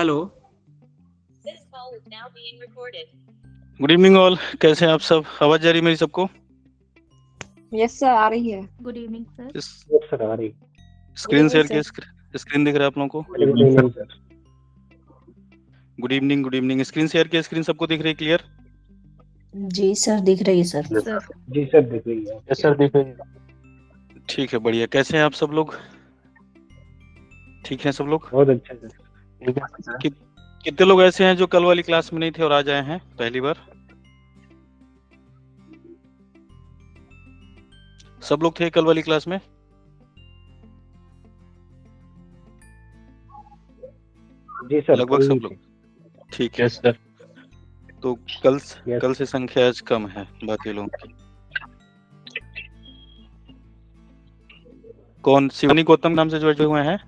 Hello. Good evening all, कैसे हैं आप सब? आवाज जा रही है मेरी सबको? यस सर, आ रही है। Good evening sir. इस सर आ रही। Screen share sir. के स्क्रीन दिख रहा है आप लोगों को? Good evening sir. Good evening. Screen share के स्क्रीन सबको दिख रही है? क्लियर? जी सर, दिख रही है सर। सर जी सर दिख रही है। यस सर, दिख रही है। ठीक है, बढ़िया। कैसे हैं आप सब लोग? ठीक हैं सब लोग? बहुत अच्छा सर। ठीक है सर। कितने लोग ऐसे हैं जो कल वाली क्लास में नहीं थे और आज आए हैं पहली बार? सब लोग थे कल वाली क्लास में? जी सर, लगभग सब लोग। ठीक है, यस सर। तो कल Yes. से संख्या आज कम है बाकी लोगों की। कौन शिवानी गौतम नाम से जुड़े हुए हैं?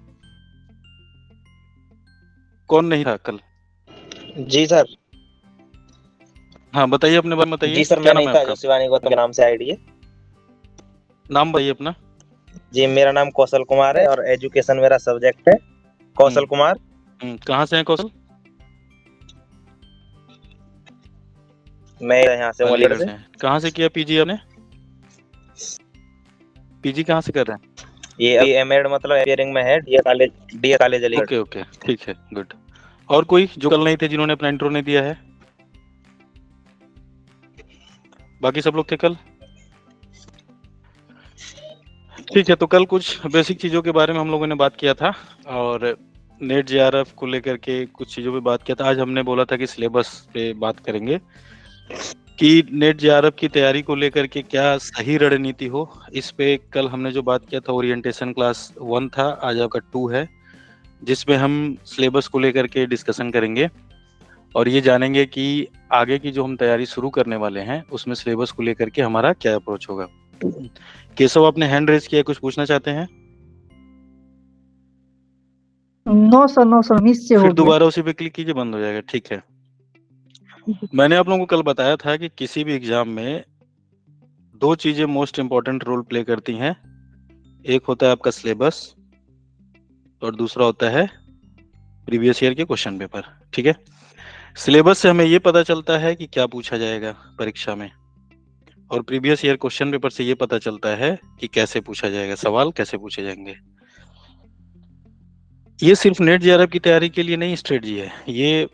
कौन नहीं था कल? जी सर। हाँ बताइए, अपने बारे में बताइए। जी सर, क्या मैं नाम नहीं है था आपका? जो शिवानी गौतम के नाम से आईडी है। नाम बताइए अपना। जी, मेरा नाम कौशल कुमार है और एजुकेशन मेरा सब्जेक्ट है। कौशल कुमार। कहाँ से हैं कौशल? मैं यहाँ से अलीगढ़ अलीगढ़ से से। हैं। कहाँ से किया पीजी आपने? पीजी कहाँ से कर रहे हैं? ये एमएड मतलब एपियरिंग में है, डी कॉलेज अलीगढ़। ओके, ठीक है, गुड। और कोई जो कल नहीं थे जिन्होंने अपना इंट्रो नहीं दिया है? बाकी सब लोग थे कल? ठीक है, तो कल कुछ बेसिक चीजों के बारे में हम लोगों ने बात किया था और नेट जेआरएफ को लेकर के कुछ चीजों पे बात किया था। आज हमने बोला था कि सिलेबस पे बात करेंगे कि नेट जेआरएफ की तैयारी को लेकर के क्या सही रणनीति हो। इस पे कल हमने जो बात किया था ओरिएंटेशन क्लास 1 था, आज आपका 2 है, जिसमें हम सिलेबस को लेकर के डिस्कशन करेंगे और ये जानेंगे कि आगे की जो हम तैयारी शुरू करने वाले हैं उसमें सिलेबस को लेकर के हमारा क्या अप्रोच होगा। केशव, आपने हैंड रेज किया, कुछ पूछना चाहते हैं? नो सर, मिस से हो फिर गया। दोबारा उसी पे क्लिक कीजिए, बंद हो जाएगा। ठीक है, मैंने आप लोगों को कल बताया था कि किसी भी एग्जाम में दो चीजें मोस्ट इंपॉर्टेंट रोल प्ले करती हैं। एक होता है आपका सिलेबस और दूसरा होता है प्रीवियस ईयर के क्वेश्चन पेपर। ठीक है, सिलेबस से हमें ये पता चलता है कि क्या पूछा जाएगा परीक्षा में और प्रीवियस ईयर क्वेश्चन पेपर से ये पता चलता है कि कैसे पूछा जाएगा, सवाल कैसे पूछे जाएंगे। ये सिर्फ नेट जेआरएफ की तैयारी के लिए नहीं स्ट्रेटजी है, ये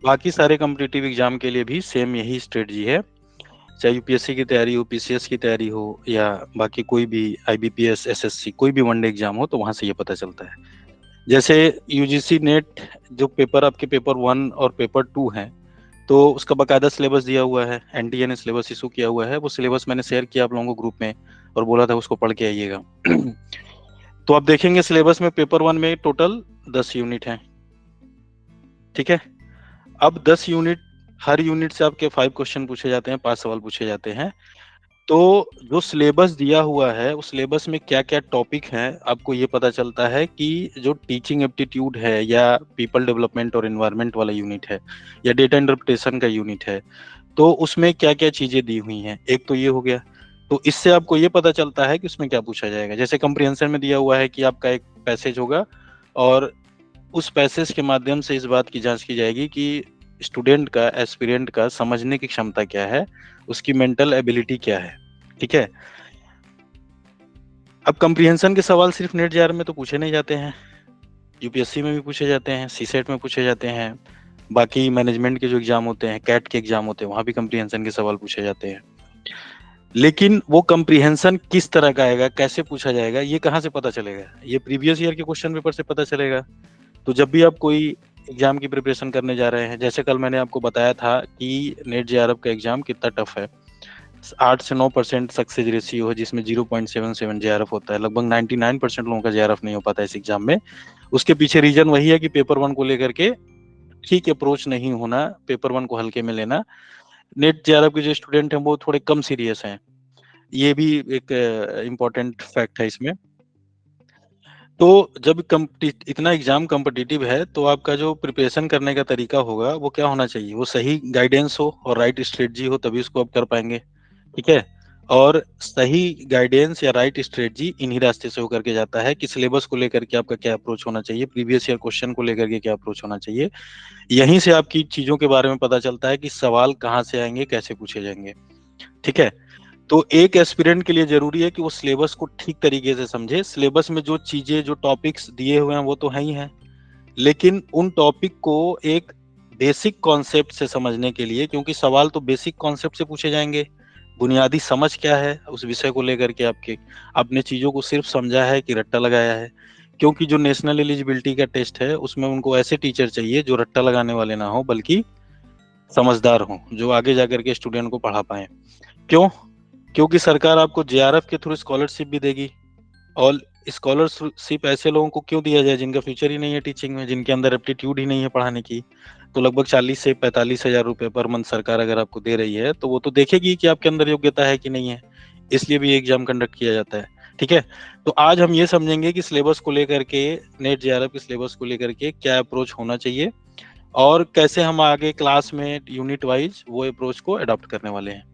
बाकी सारे कॉम्पिटिटिव एग्जाम के लिए भी सेम यही स्ट्रेटजी है। चाहे यूपीएससी की तैयारी हो, पीसीएस की तैयारी हो या बाकी कोई भी आईबीपीएस, एसएससी, कोई भी वनडे एग्जाम हो, तो वहां से ये पता चलता है। जैसे यूजीसी नेट जो पेपर आपके पेपर 1 और पेपर 2 हैं, तो उसका बाकायदा सिलेबस दिया हुआ है, एनटीए ने सिलेबस इशू किया हुआ है। वो सिलेबस मैंने शेयर किया आप लोगों को ग्रुप में और बोला था उसको पढ़ के आइएगा। तो आप देखेंगे सिलेबस में पेपर 1 में टोटल 10 यूनिट हैं। ठीक है, अब 10 यूनिट, हर यूनिट से आपके 5 क्वेश्चन पूछे जाते हैं, 5 सवाल पूछे जाते हैं। तो जो सिलेबस दिया हुआ है उस सिलेबस में क्या क्या टॉपिक हैं आपको ये पता चलता है कि जो टीचिंग एप्टीट्यूड है या पीपल डेवलपमेंट और एनवायरनमेंट वाला यूनिट है या डेटा इंटरप्रिटेशन का यूनिट है, तो उसमें क्या क्या चीजें दी हुई हैं। एक तो ये हो गया, तो इससे आपको ये पता चलता है कि उसमें क्या पूछा जाएगा। जैसे कंप्रिहेंशन में दिया हुआ है कि आपका एक पैसेज होगा और उस पैसेज के माध्यम से इस बात की जांच की जाएगी कि स्टूडेंट का, एस्पिरेंट का समझने की क्षमता क्या है, उसकी मेंटल एबिलिटी क्या है। ठीक है, अब कंप्रिहेंशन के सवाल सिर्फ नेट जेआरएफ में तो पूछे नहीं जाते हैं, यूपीएससी में भी पूछे जाते हैं, सीसेट में पूछे जाते हैं, बाकी मैनेजमेंट के जो एग्जाम होते हैं, कैट के एग्जाम होते हैं, वहां भी कंप्रिहेंशन के सवाल पूछे जाते हैं। लेकिन वो कंप्रिहेंशन किस तरह का आएगा, कैसे पूछा जाएगा, ये कहाँ से पता चलेगा? ये प्रीवियस ईयर के क्वेश्चन पेपर से पता चलेगा। तो जब भी आप कोई एग्जाम की प्रिपरेशन करने जा रहे हैं, जैसे कल मैंने आपको बताया था कि नेट जेआरएफ का एग्जाम कितना टफ है, 8 से 9% सक्सेस रेशियो है, जिसमें 0.77 जेआरएफ होता है। लगभग 99% लोगों का जेआरएफ नहीं हो पाता इस एग्जाम में। उसके पीछे रीजन वही है कि पेपर 1 को लेकर के ठीक अप्रोच नहीं होना, पेपर 1 को हल्के में लेना। नेट जेआरएफ के जो स्टूडेंट हैं वो थोड़े कम सीरियस हैं, ये भी एक इम्पोर्टेंट फैक्ट है इसमें। तो जब इतना एग्जाम कॉम्पिटिटिव है तो आपका जो प्रिपरेशन करने का तरीका होगा वो क्या होना चाहिए? वो सही गाइडेंस हो और राइट स्ट्रेटजी हो, तभी उसको आप कर पाएंगे। ठीक है, और सही गाइडेंस या राइट स्ट्रेटजी इन्हीं रास्ते से होकर के जाता है कि सिलेबस को लेकर के आपका क्या अप्रोच होना चाहिए, प्रीवियस ईयर क्वेश्चन को लेकर के क्या अप्रोच होना चाहिए। यहीं से आपकी चीजों के बारे में पता चलता है कि सवाल कहाँ से आएंगे, कैसे पूछे जाएंगे। ठीक है, तो एक एस्पिरेंट के लिए जरूरी है कि वो सिलेबस को ठीक तरीके से समझे। सिलेबस में जो चीजें, जो टॉपिक्स दिए हुए हैं वो तो है ही हैं, लेकिन उन टॉपिक को एक बेसिक कॉन्सेप्ट से समझने के लिए, क्योंकि सवाल तो बेसिक कॉन्सेप्ट से पूछे जाएंगे, बुनियादी समझ क्या है उस विषय को लेकर के आपने चीजों को सिर्फ समझा है कि रट्टा लगाया है। क्योंकि जो नेशनल एलिजिबिलिटी का टेस्ट है उसमें उनको ऐसे टीचर चाहिए जो रट्टा लगाने वाले ना हो, बल्कि समझदार हो, जो आगे जाकर के स्टूडेंट को पढ़ा पाए। क्यों? क्योंकि सरकार आपको जेआरएफ के थ्रू स्कॉलरशिप भी देगी, और स्कॉलरशिप ऐसे लोगों को क्यों दिया जाए जिनका फ्यूचर ही नहीं है टीचिंग में, जिनके अंदर एप्टीट्यूड ही नहीं है पढ़ाने की। तो लगभग 40 से 45 हजार रुपए पर मंथ सरकार अगर आपको दे रही है तो वो तो देखेगी कि आपके अंदर योग्यता है कि नहीं है, इसलिए भी एग्जाम कंडक्ट किया जाता है। ठीक है, तो आज हम ये समझेंगे कि सिलेबस को लेकर के, नेट जेआरएफ के सिलेबस को लेकर के क्या अप्रोच होना चाहिए और कैसे हम आगे क्लास में यूनिट वाइज वो अप्रोच को अडॉप्ट करने वाले हैं।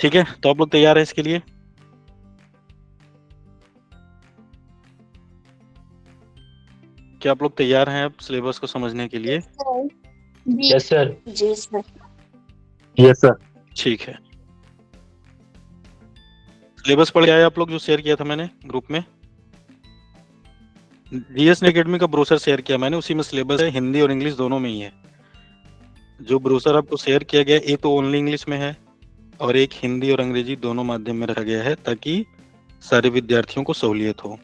ठीक है, तो आप लोग तैयार हैं इसके लिए? क्या आप लोग तैयार हैं अब सिलेबस को समझने के लिए? Yes sir. जी सर। Yes sir. ठीक है, सिलेबस पढ़ के आए आप लोग जो शेयर किया था मैंने ग्रुप में? डीएस एकेडमी का ब्रोशर शेयर किया मैंने, उसी में सिलेबस है, हिंदी और इंग्लिश दोनों में ही है। जो ब्रोशर आपको शेयर किया गया एक तो ओनली इंग्लिश में है और एक हिंदी और अंग्रेजी दोनों माध्यम में रखा गया है ताकि सारे विद्यार्थियों को सहूलियत हो।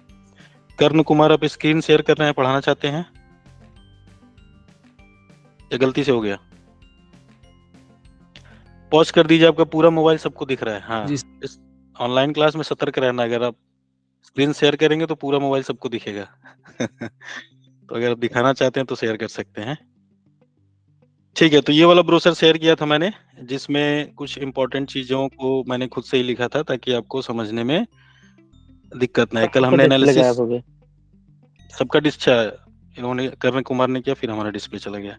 कर्ण कुमार, आप स्क्रीन शेयर कर रहे हैं, पढ़ाना चाहते हैं या गलती से हो गया? पॉज कर दीजिए, आपका पूरा मोबाइल सबको दिख रहा है। हाँ, इस ऑनलाइन क्लास में सतर्क रहना, अगर आप स्क्रीन शेयर करेंगे तो पूरा मोबाइल सबको दिखेगा। तो अगर आप दिखाना चाहते हैं तो शेयर कर सकते हैं। ठीक है, तो ये वाला ब्रोशर शेयर किया था मैंने, जिसमें कुछ इंपॉर्टेंट चीजों को मैंने खुद से ही लिखा था ताकि आपको समझने में दिक्कत ना आए। कल हमने एनालिसिस, सबका इन्होंने कर्ण कुमार ने किया, फिर हमारा डिस्प्ले चला गया।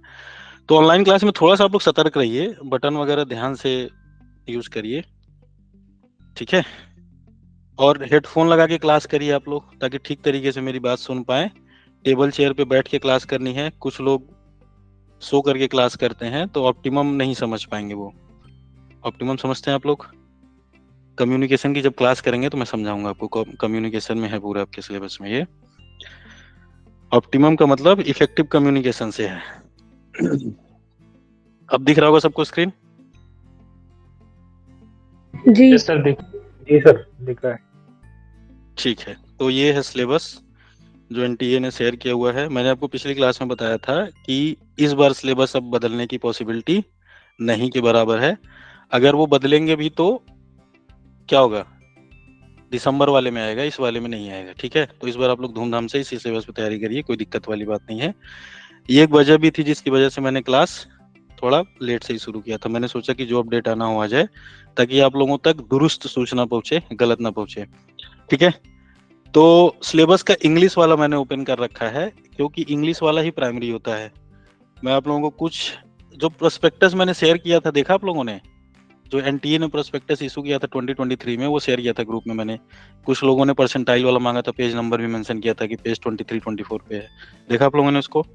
तो ऑनलाइन क्लास में थोड़ा सा आप लोग सतर्क रहिए, बटन वगैरह ध्यान से यूज करिए। ठीक है, और हेडफोन लगा के क्लास करिए आप लोग ताकि ठीक तरीके से मेरी बात सुन पाए। टेबल चेयर पे बैठ के क्लास करनी है। कुछ लोग सो करके क्लास करते हैं तो ऑप्टिमम नहीं समझ पाएंगे। वो ऑप्टिमम समझते हैं आप लोग? कम्युनिकेशन की जब क्लास करेंगे तो मैं समझाऊंगा आपको, कम्युनिकेशन में है पूरा आपके सिलेबस में ये। ऑप्टिमम का मतलब इफेक्टिव कम्युनिकेशन से है। अब दिख रहा होगा सबको स्क्रीन? जी सर जी सर, दिख रहा है। ठीक है, तो ये है सिलेबस जो एनटीए ने शेयर किया हुआ है। मैंने आपको पिछली क्लास में बताया था कि इस बार सिलेबस अब बदलने की पॉसिबिलिटी नहीं के बराबर है। अगर वो बदलेंगे भी तो क्या होगा, दिसंबर वाले में आएगा, इस वाले में नहीं आएगा। ठीक है, तो इस बार आप लोग धूमधाम से इसी सिलेबस पे तैयारी करिए, कोई दिक्कत वाली बात नहीं है। ये एक वजह भी थी जिसकी वजह से मैंने क्लास थोड़ा लेट से ही शुरू किया था। मैंने सोचा कि जो अपडेट आना हो आ जाए ताकि आप लोगों तक दुरुस्त सूचना पहुंचे, गलत ना पहुंचे। ठीक है, तो सिलेबस का इंग्लिश वाला मैंने ओपन कर रखा है क्योंकि इंग्लिश वाला ही प्राइमरी होता है। मैं आप लोगों को कुछ जो प्रोस्पेक्टस मैंने शेयर किया था, देखा आप लोगों ने? जो एनटीए ने प्रोस्पेक्टस इशू किया था 2023 में, वो शेयर किया था ग्रुप में मैंने। कुछ लोगों ने परसेंटाइल वाला मांगा था, पेज नंबर भी मेंशन किया था कि पेज 23-24 पे है। देखा आप लोगों ने उसको?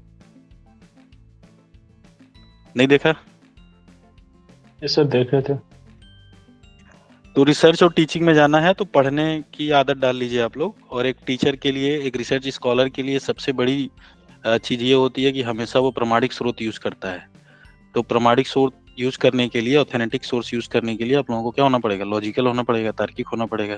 नहीं देखा? यस सर, देख रहे थे। तो रिसर्च और टीचिंग में जाना है तो पढ़ने की आदत डाल लीजिए आप लोग। और एक टीचर के लिए, एक रिसर्च स्कॉलर के लिए सबसे बड़ी चीज ये होती है कि हमेशा वो प्रमाणिक स्रोत यूज करता है। तो प्रमाणिक स्रोत यूज करने के लिए, ऑथेंटिक सोर्स यूज करने के लिए आप लोगों को क्या होना पड़ेगा? लॉजिकल होना पड़ेगा, तार्किक होना पड़ेगा,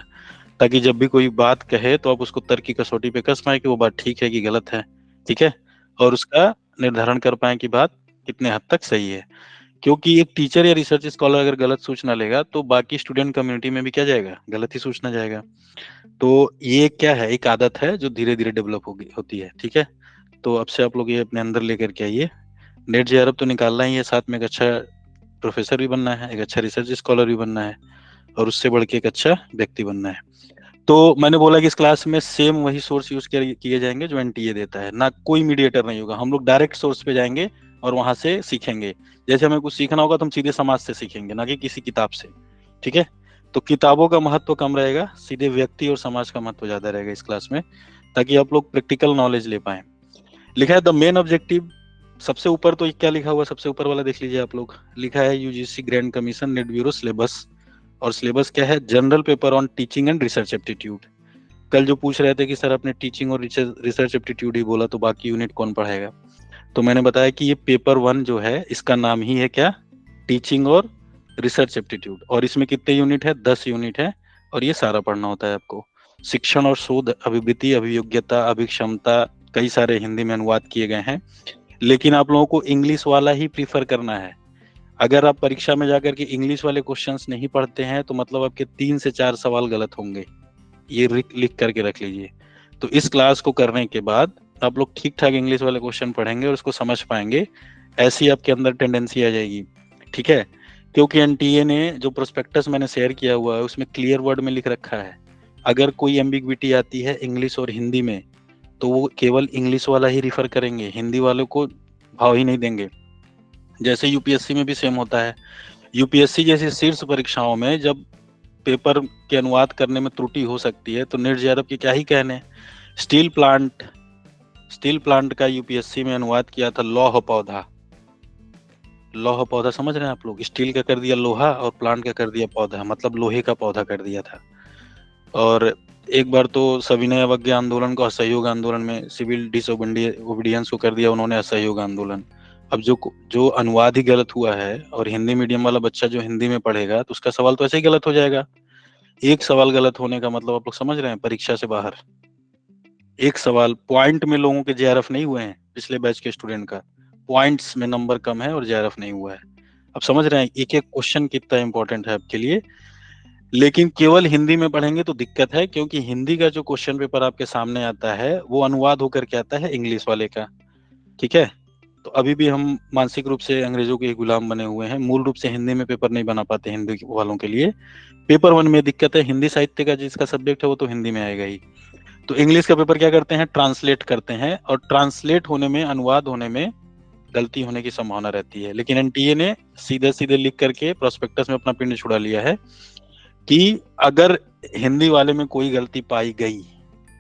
ताकि जब भी कोई बात कहे तो आप उसको तर्क की कसौटी पे कस पाए कि वो बात ठीक है कि गलत है। ठीक है, और उसका निर्धारण कर पाए कि बात कितने हद तक सही है। क्योंकि एक टीचर या रिसर्च स्कॉलर अगर गलत सूचना लेगा तो बाकी स्टूडेंट कम्युनिटी में भी क्या जाएगा? गलत ही सूचना जाएगा। तो ये क्या है, एक आदत है जो धीरे धीरे डेवलप होती है। ठीक है, तो अब से आप लोग ये अपने अंदर लेकर के आइए। नेट जेआरएफ तो निकालना ही है, साथ में एक अच्छा प्रोफेसर भी बनना है, एक अच्छा रिसर्च स्कॉलर भी बनना है, और उससे बढ़ के एक अच्छा व्यक्ति बनना है। तो मैंने बोला कि इस क्लास में सेम वही सोर्स यूज किए जाएंगे जो एनटीए देता है, ना कोई मीडिएटर नहीं होगा। हम लोग डायरेक्ट सोर्स पे जाएंगे और वहां से सीखेंगे। जैसे हमें कुछ सीखना होगा तो हम सीधे समाज से सीखेंगे, ना कि किसी किताब से। ठीक है, तो किताबों का महत्व कम रहेगा, सीधे व्यक्ति और समाज का महत्व ज्यादा रहेगा इस क्लास में, ताकि आप लोग प्रैक्टिकल नॉलेज ले पाए। लिखा है द मेन ऑब्जेक्टिव, सबसे ऊपर तो क्या लिखा हुआ, सबसे ऊपर वाला देख लीजिए आप लोग, लिखा है UGC grand commission net bureau syllabus, और सिलेबस क्या है, general paper on teaching and research aptitude. कल जो पूछ रहे थे कि सर आपने टीचिंग और रिसर्च एप्टीट्यूड ही बोला, तो बाकी यूनिट कौन पढ़ाएगा, तो मैंने बताया कि ये पेपर 1 जो है इसका नाम ही है क्या, टीचिंग और रिसर्च एप्टीट्यूड, और इसमें कितने यूनिट है, 10 यूनिट है, और ये सारा पढ़ना होता है आपको। शिक्षण और शोध, अभिवृत्ति, अभियोग्यता, अभिक्षमता, कई सारे हिंदी में अनुवाद किए गए हैं, लेकिन आप लोगों को इंग्लिश वाला ही प्रीफर करना है। अगर आप परीक्षा में जाकर के इंग्लिश वाले क्वेश्चंस नहीं पढ़ते हैं तो मतलब आपके 3 से 4 सवाल गलत होंगे, ये लिख करके रख लीजिए। तो इस क्लास को करने के बाद आप लोग ठीक ठाक इंग्लिश वाले क्वेश्चन पढ़ेंगे और उसको समझ पाएंगे, ऐसी आपके अंदर टेंडेंसी आ जाएगी, ठीक है। क्योंकि एनटीए ने जो प्रोस्पेक्टस मैंने शेयर किया हुआ है उसमें क्लियर वर्ड में लिख रखा है, अगर कोई एम्बिग्विटी आती है इंग्लिश और हिंदी में तो वो केवल इंग्लिश वाला ही रिफर करेंगे, हिंदी वालों को भाव ही नहीं देंगे। जैसे यूपीएससी में भी सेम होता है, यूपीएससी जैसी शीर्ष परीक्षाओं में जब पेपर के अनुवाद करने में त्रुटि हो सकती है तो नेट जेआरएफ की क्या ही कहने। स्टील प्लांट का यूपीएससी में अनुवाद किया था लौह पौधा, लौह पौधा समझ रहे हैं आप लोग, स्टील का कर दिया लोहा और प्लांट का कर दिया पौधा, मतलब लोहे का पौधा कर दिया था। और एक बार तो सविनय अवज्ञा आंदोलन को असहयोग आंदोलन में, सिविल डिसओबीडियंस को कर दिया उन्होंने असहयोग आंदोलन। अब जो अनुवाद ही गलत हुआ है और हिंदी मीडियम वाला बच्चा जो हिंदी में पढ़ेगा तो उसका सवाल तो ऐसे ही गलत हो जाएगा। एक सवाल गलत होने का मतलब आप लोग समझ रहे हैं, परीक्षा से बाहर एक सवाल, पॉइंट में लोगों के जेआरएफ नहीं हुए हैं, पिछले बैच के स्टूडेंट का पॉइंट्स में नंबर कम है और जेआरएफ नहीं हुआ है। अब समझ रहे हैं एक एक क्वेश्चन कितना इंपॉर्टेंट है आपके लिए। लेकिन केवल हिंदी में पढ़ेंगे तो दिक्कत है, क्योंकि हिंदी का जो क्वेश्चन पेपर आपके सामने आता है वो अनुवाद होकर के आता है इंग्लिश वाले का, ठीक है। तो अभी भी हम मानसिक रूप से अंग्रेजों के गुलाम बने हुए हैं, मूल रूप से हिंदी में पेपर नहीं बना पाते हिंदी वालों के लिए। पेपर 1 में दिक्कत है, हिंदी साहित्य का जिसका सब्जेक्ट है वो तो हिंदी में आएगा ही, तो इंग्लिश का पेपर क्या करते हैं, ट्रांसलेट करते हैं, और ट्रांसलेट होने में, अनुवाद होने में गलती होने की संभावना रहती है। लेकिन एनटीए ने सीधे सीधे लिख करके प्रोस्पेक्टस में अपना पिंड छुड़ा लिया है कि अगर हिंदी वाले में कोई गलती पाई गई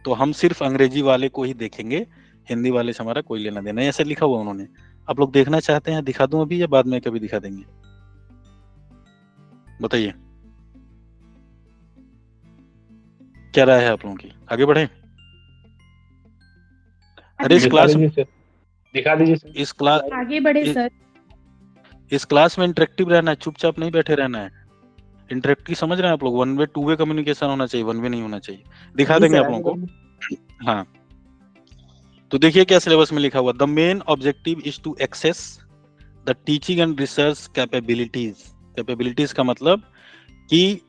तो हम सिर्फ अंग्रेजी वाले को ही देखेंगे, हिंदी वाले से हमारा कोई लेना देना नहीं, ऐसे लिखा हुआ उन्होंने। आप लोग देखना चाहते हैं, दिखा दूं अभी या बाद में कभी दिखा देंगे, बताइए क्या राय है आप लोगों की, आगे बढ़े। अरे इस क्लास दिखा दीजिए सर। इस क्लास आगे बढ़े सर। इस क्लास में इंटरेक्टिव रहना है, चुपचाप नहीं बैठे रहना है। इंटरेक्टिव समझ रहे हैं आप लोग, 1 वे 2 वे कम्युनिकेशन होना चाहिए, 1 वे नहीं होना चाहिए। दिखा देंगे आप लोगों को। हाँ तो देखिए क्या सिलेबस में लिखा हुआ, the main objective is to access the teaching and research capabilities. Capabilities का मतलब कि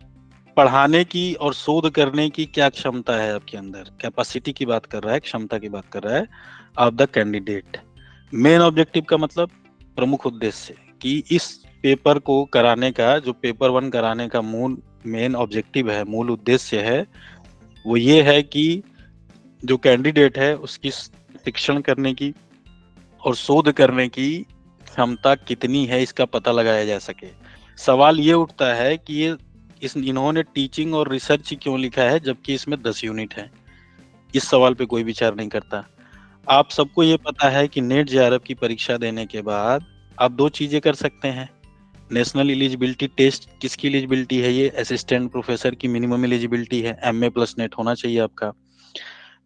पढ़ाने की और शोध करने की क्या क्षमता है आपके अंदर, कैपेसिटी की बात कर रहा है, क्षमता की बात कर रहा है of the candidate. Main objective का मतलब प्रमुख उद्देश्य, कि इस पेपर को कराने का, जो पेपर 1 कराने का मूल मेन ऑब्जेक्टिव है, मूल उद्देश्य है, वो ये है कि जो कैंडिडेट है उसकी शिक्षण करने की और शोध करने की क्षमता कितनी है इसका पता लगाया जा सके। सवाल ये उठता है कि ये इन्होंने टीचिंग और रिसर्च ही क्यों लिखा है जबकि इसमें 10 यूनिट है। इस सवाल पे कोई विचार नहीं करता। आप सबको ये पता है कि नेट जेआरएफ की परीक्षा देने के बाद आप 2 चीजें कर सकते हैं। नेशनल एलिजिबिलिटी टेस्ट, किसकी एलिजिबिलिटी है ये, असिस्टेंट प्रोफेसर की मिनिमम एलिजिबिलिटी है, MA प्लस नेट होना चाहिए आपका।